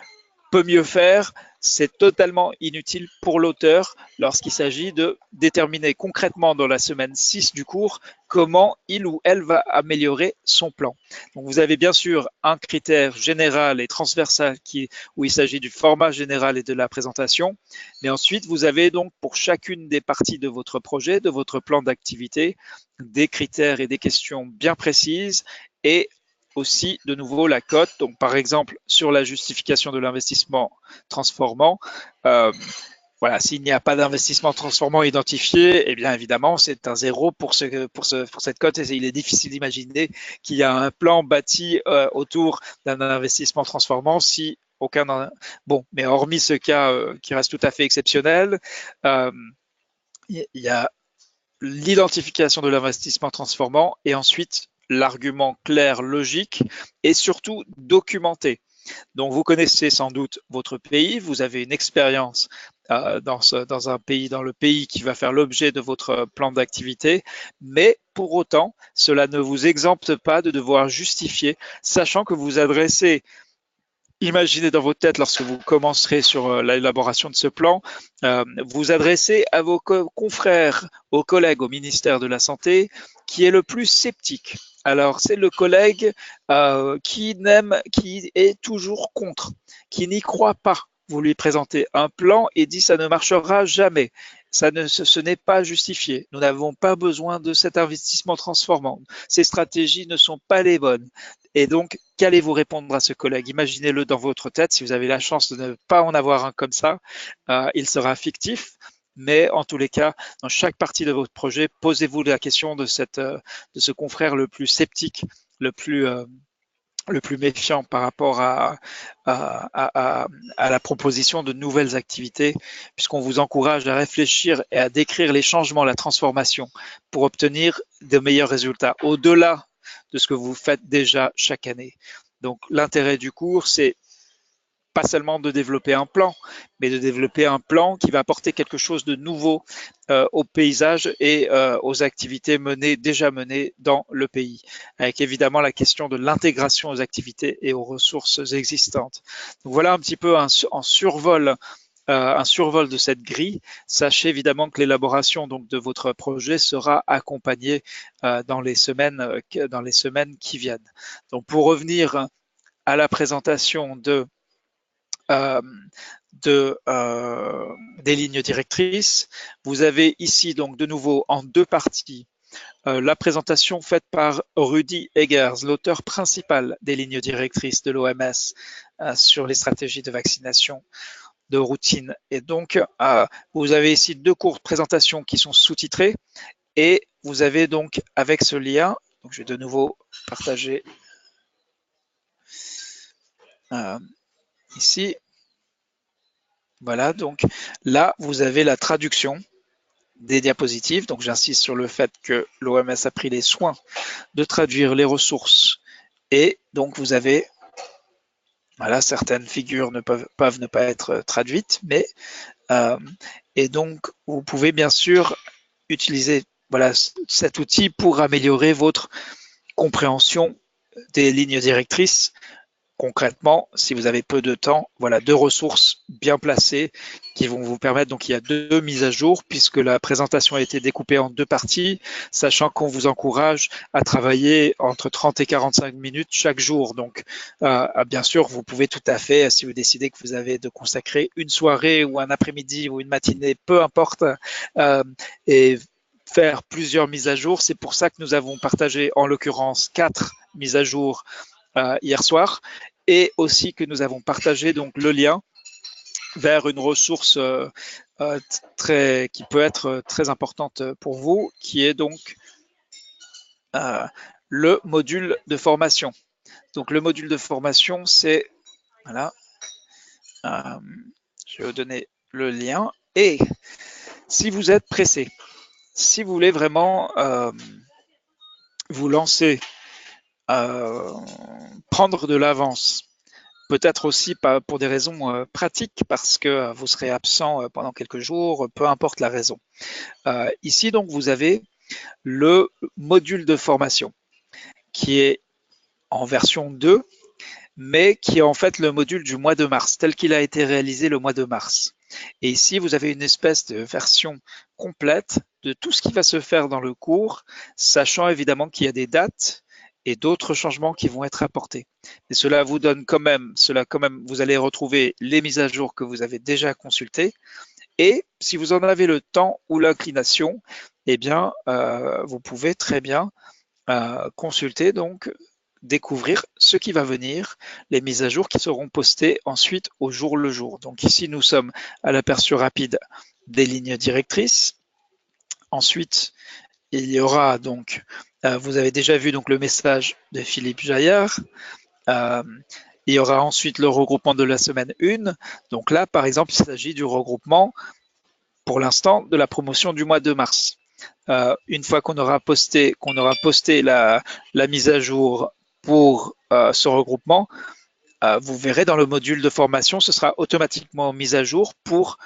Speaker 1: peut mieux faire, c'est totalement inutile pour l'auteur lorsqu'il s'agit de déterminer concrètement dans la semaine 6 du cours comment il ou elle va améliorer son plan. Donc vous avez bien sûr un critère général et transversal où il s'agit du format général et de la présentation, mais ensuite vous avez donc pour chacune des parties de votre projet, de votre plan d'activité, des critères et des questions bien précises et aussi de nouveau la cote. Donc par exemple sur la justification de l'investissement transformant, voilà, s'il n'y a pas d'investissement transformant identifié, eh bien évidemment c'est un 0 pour cette cote, et il est difficile d'imaginer qu'il y a un plan bâti autour d'un investissement transformant si aucun. Bon, mais hormis ce cas qui reste tout à fait exceptionnel, il y a l'identification de l'investissement transformant et ensuite l'argument clair, logique et surtout documenté. Donc vous connaissez sans doute votre pays, vous avez une expérience dans le pays qui va faire l'objet de votre plan d'activité, mais pour autant, cela ne vous exempte pas de devoir justifier, sachant que vous adressez. Imaginez dans votre tête, lorsque vous commencerez sur l'élaboration de ce plan, vous adressez à vos confrères, aux collègues au ministère de la Santé, qui est le plus sceptique. Alors, c'est le collègue qui est toujours contre, qui n'y croit pas. Vous lui présentez un plan et dit ça ne marchera jamais. ce n'est pas justifié. Nous n'avons pas besoin de cet investissement transformant. Ces stratégies ne sont pas les bonnes. Et donc, qu'allez-vous répondre à ce collègue? Imaginez-le dans votre tête. Si vous avez la chance de ne pas en avoir un comme ça, il sera fictif. Mais en tous les cas, dans chaque partie de votre projet, posez-vous la question de ce confrère le plus sceptique, le plus méfiant par rapport à la proposition de nouvelles activités, puisqu'on vous encourage à réfléchir et à décrire les changements, la transformation, pour obtenir de meilleurs résultats, au-delà de ce que vous faites déjà chaque année. Donc l'intérêt du cours, c'est pas seulement de développer un plan, mais de développer un plan qui va apporter quelque chose de nouveau au paysage et aux activités déjà menées dans le pays, avec évidemment la question de l'intégration aux activités et aux ressources existantes. Donc voilà un petit peu un survol de cette grille. Sachez évidemment que l'élaboration donc de votre projet sera accompagnée dans les semaines qui viennent. Donc pour revenir à la présentation des lignes directrices. Vous avez ici donc de nouveau en deux parties la présentation faite par Rudy Eggers, l'auteur principal des lignes directrices de l'OMS sur les stratégies de vaccination de routine. Et donc, vous avez ici deux courtes présentations qui sont sous-titrées et vous avez donc avec ce lien, donc je vais de nouveau partager ici. Voilà, donc là, vous avez la traduction des diapositives. Donc, j'insiste sur le fait que l'OMS a pris les soins de traduire les ressources. Et donc, vous avez, voilà, certaines figures peuvent ne pas être traduites, mais et donc, vous pouvez bien sûr utiliser voilà, cet outil pour améliorer votre compréhension des lignes directrices. Concrètement, si vous avez peu de temps, voilà deux ressources bien placées qui vont vous permettre, donc il y a deux mises à jour puisque la présentation a été découpée en deux parties, sachant qu'on vous encourage à travailler entre 30 et 45 minutes chaque jour. Donc bien sûr, vous pouvez tout à fait, si vous décidez que vous avez de consacrer une soirée ou un après-midi ou une matinée, peu importe, et faire plusieurs mises à jour. C'est pour ça que nous avons partagé en l'occurrence 4 mises à jour hier soir, et aussi que nous avons partagé donc le lien vers une ressource qui peut être très importante pour vous, qui est donc le module de formation. Donc le module de formation, c'est voilà, je vais vous donner le lien. Et si vous êtes pressé, si vous voulez vraiment vous lancer, prendre de l'avance, peut-être aussi pas pour des raisons pratiques, parce que vous serez absent pendant quelques jours, peu importe la raison. Ici, donc, vous avez le module de formation qui est en version 2, mais qui est en fait le module du mois de mars, tel qu'il a été réalisé le mois de mars. Et ici, vous avez une espèce de version complète de tout ce qui va se faire dans le cours, sachant évidemment qu'il y a des dates et d'autres changements qui vont être apportés. Et cela vous donne quand même, vous allez retrouver les mises à jour que vous avez déjà consultées. Et si vous en avez le temps ou l'inclination, eh bien, vous pouvez très bien consulter, donc découvrir ce qui va venir, les mises à jour qui seront postées ensuite au jour le jour. Donc ici, nous sommes à l'aperçu rapide des lignes directrices. Ensuite, il y aura donc, vous avez déjà vu donc le message de Philippe Jaillard. Il y aura ensuite le regroupement de la semaine 1. Donc là, par exemple, il s'agit du regroupement, pour l'instant, de la promotion du mois de mars. Une fois qu'on aura posté la mise à jour pour ce regroupement, vous verrez dans le module de formation, ce sera automatiquement mis à jour pour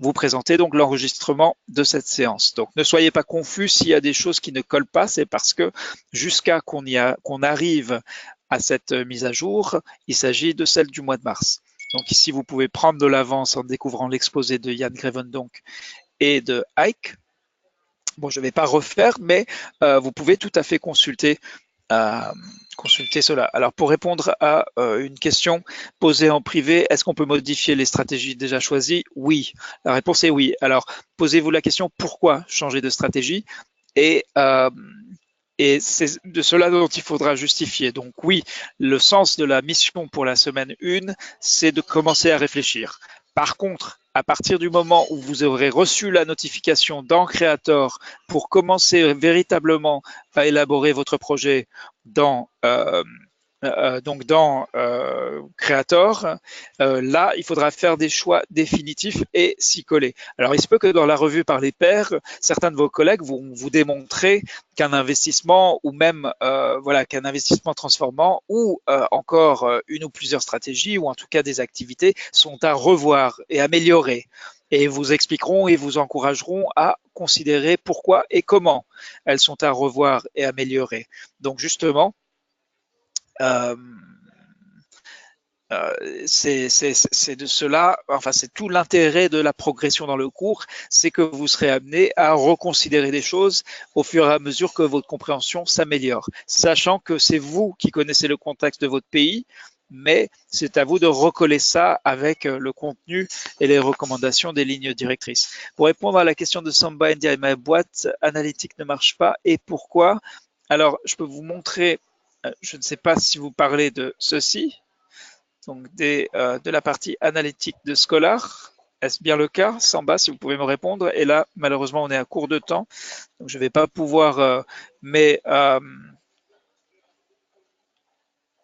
Speaker 1: vous présenter donc l'enregistrement de cette séance. Donc ne soyez pas confus s'il y a des choses qui ne collent pas, c'est parce que jusqu'à qu'on arrive à cette mise à jour, il s'agit de celle du mois de mars. Donc ici, vous pouvez prendre de l'avance en découvrant l'exposé de Jan Grevendonck et de Ike. Bon, je ne vais pas refaire, mais vous pouvez tout à fait consulter consulter cela. Alors, pour répondre à une question posée en privé, est-ce qu'on peut modifier les stratégies déjà choisies? Oui. La réponse est oui. Alors, posez-vous la question, pourquoi changer de stratégie? Et c'est de cela dont il faudra justifier. Donc oui, le sens de la mission pour la semaine 1, c'est de commencer à réfléchir. Par contre, à partir du moment où vous aurez reçu la notification dans Creator pour commencer véritablement à élaborer votre projet dans Creator, là, il faudra faire des choix définitifs et s'y coller. Alors, il se peut que dans la revue par les pairs, certains de vos collègues vont vous démontrer qu'un investissement ou même qu'un investissement transformant ou encore une ou plusieurs stratégies ou en tout cas des activités sont à revoir et améliorer. Et vous expliqueront et vous encourageront à considérer pourquoi et comment elles sont à revoir et améliorer. Donc justement, c'est de cela, enfin c'est tout l'intérêt de la progression dans le cours, c'est que vous serez amené à reconsidérer des choses au fur et à mesure que votre compréhension s'améliore, sachant que c'est vous qui connaissez le contexte de votre pays, mais c'est à vous de recoller ça avec le contenu et les recommandations des lignes directrices. Pour répondre à la question de Samba India, ma boîte analytique ne marche pas et pourquoi? Alors, je peux vous montrer. Je ne sais pas si vous parlez de ceci, donc de la partie analytique de Scholar. Est-ce bien le cas, Samba, si vous pouvez me répondre? Et là, malheureusement, on est à court de temps, donc je ne vais pas pouvoir.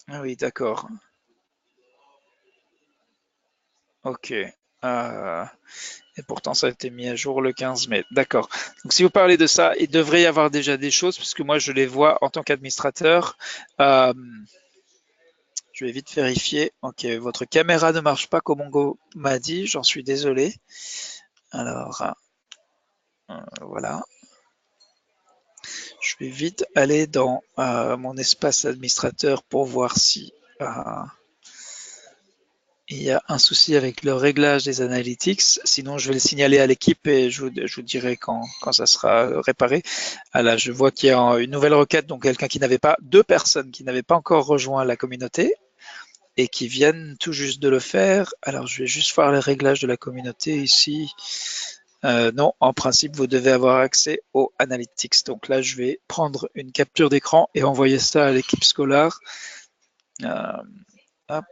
Speaker 1: Ah oui, d'accord. Ok. Et pourtant, ça a été mis à jour le 15 mai. D'accord. Donc, si vous parlez de ça, il devrait y avoir déjà des choses, puisque moi, je les vois en tant qu'administrateur. Je vais vite vérifier. Ok, votre caméra ne marche pas comme Mongo m'a dit. J'en suis désolé. Alors, voilà. Je vais vite aller dans mon espace administrateur pour voir si il y a un souci avec le réglage des analytics. Sinon, je vais le signaler à l'équipe et je vous dirai quand ça sera réparé. Ah là, je vois qu'il y a une nouvelle requête, donc quelqu'un qui n'avait pas, 2 personnes qui n'avaient pas encore rejoint la communauté et qui viennent tout juste de le faire. Alors, je vais juste voir les réglages de la communauté ici. Non, en principe, vous devez avoir accès aux analytics. Donc là, je vais prendre une capture d'écran et envoyer ça à l'équipe scolaire. Hop.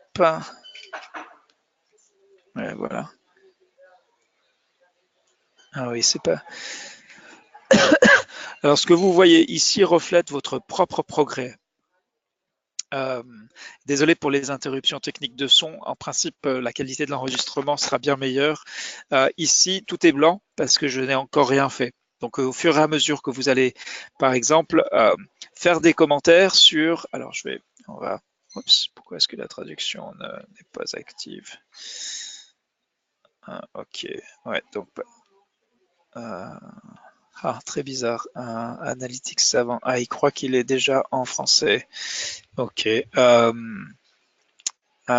Speaker 1: Ouais, voilà. Ah oui, c'est pas. Alors, ce que vous voyez ici reflète votre propre progrès. Désolé pour les interruptions techniques de son. En principe, la qualité de l'enregistrement sera bien meilleure. Ici, tout est blanc parce que je n'ai encore rien fait. Donc, au fur et à mesure que vous allez, par exemple, faire des commentaires sur. Alors, on va. Oups, pourquoi est-ce que la traduction n'est pas active? Ok, ouais, donc. Très bizarre. Analytics avant. Il croit qu'il est déjà en français. Ok.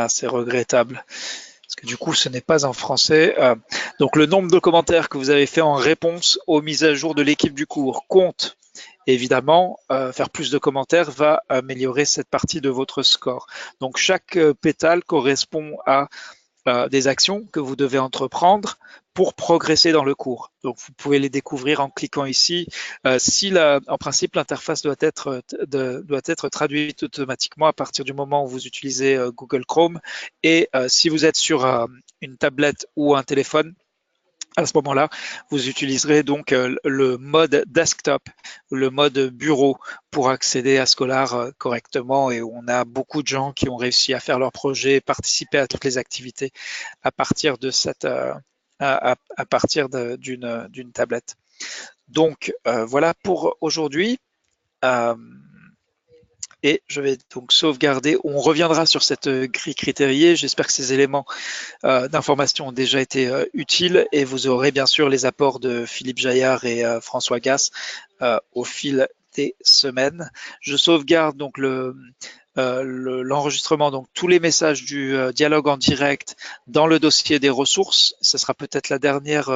Speaker 1: C'est regrettable. Parce que du coup, ce n'est pas en français. Donc, le nombre de commentaires que vous avez fait en réponse aux mises à jour de l'équipe du cours compte. Évidemment, faire plus de commentaires va améliorer cette partie de votre score. Donc, chaque pétale correspond à des actions que vous devez entreprendre pour progresser dans le cours. Donc, vous pouvez les découvrir en cliquant ici. En principe, l'interface doit être traduite automatiquement à partir du moment où vous utilisez Google Chrome. Et si vous êtes sur une tablette ou un téléphone, à ce moment-là, vous utiliserez donc le mode desktop, le mode bureau pour accéder à Scholar correctement et où on a beaucoup de gens qui ont réussi à faire leur projet, participer à toutes les activités à partir de d'une tablette. Donc voilà pour aujourd'hui. Et je vais donc sauvegarder. On reviendra sur cette grille critériée. J'espère que ces éléments d'information ont déjà été utiles et vous aurez bien sûr les apports de Philippe Jaillard et François Gass au fil des semaines. Je sauvegarde donc l'enregistrement, donc tous les messages du dialogue en direct dans le dossier des ressources. Ce sera peut-être la dernière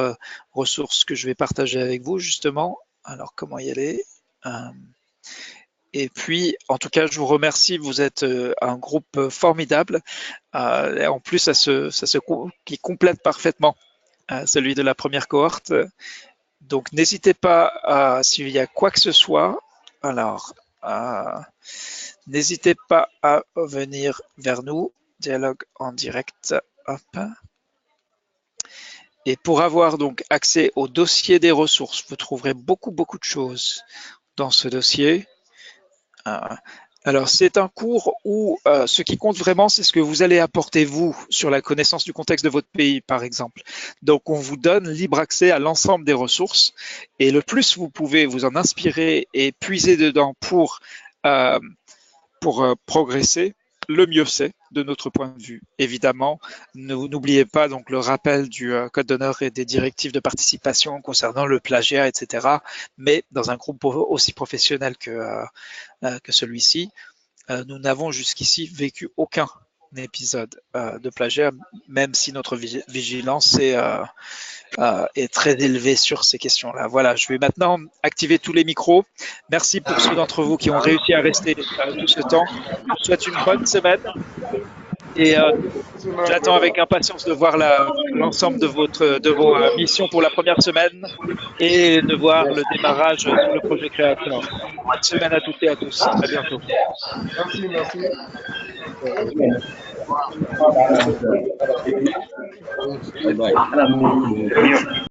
Speaker 1: ressource que je vais partager avec vous justement. Alors comment y aller? Et puis, en tout cas, je vous remercie. Vous êtes un groupe formidable. Et en plus, qui complète parfaitement celui de la première cohorte. Donc, n'hésitez pas, s'il y a quoi que ce soit, alors, n'hésitez pas à venir vers nous. Dialogue en direct. Hop. Et pour avoir donc accès au dossier des ressources, vous trouverez beaucoup de choses dans ce dossier. Alors, c'est un cours où ce qui compte vraiment, c'est ce que vous allez apporter, vous, sur la connaissance du contexte de votre pays, par exemple. Donc, on vous donne libre accès à l'ensemble des ressources. Et le plus vous pouvez vous en inspirer et puiser dedans pour progresser, le mieux c'est, de notre point de vue. Évidemment, n'oubliez pas donc le rappel du code d'honneur et des directives de participation concernant le plagiat, etc. Mais dans un groupe aussi professionnel que celui-ci, nous n'avons jusqu'ici vécu aucun épisode de plagiat, même si notre vigilance est très élevée sur ces questions-là. Voilà, je vais maintenant activer tous les micros. Merci pour ceux d'entre vous qui ont réussi à rester tout ce temps. Je vous souhaite une bonne semaine et j'attends avec impatience de voir l'ensemble de vos missions pour la première semaine et de voir le démarrage sur le projet créateur. Bonne semaine à toutes et à tous. À bientôt.
Speaker 3: Merci.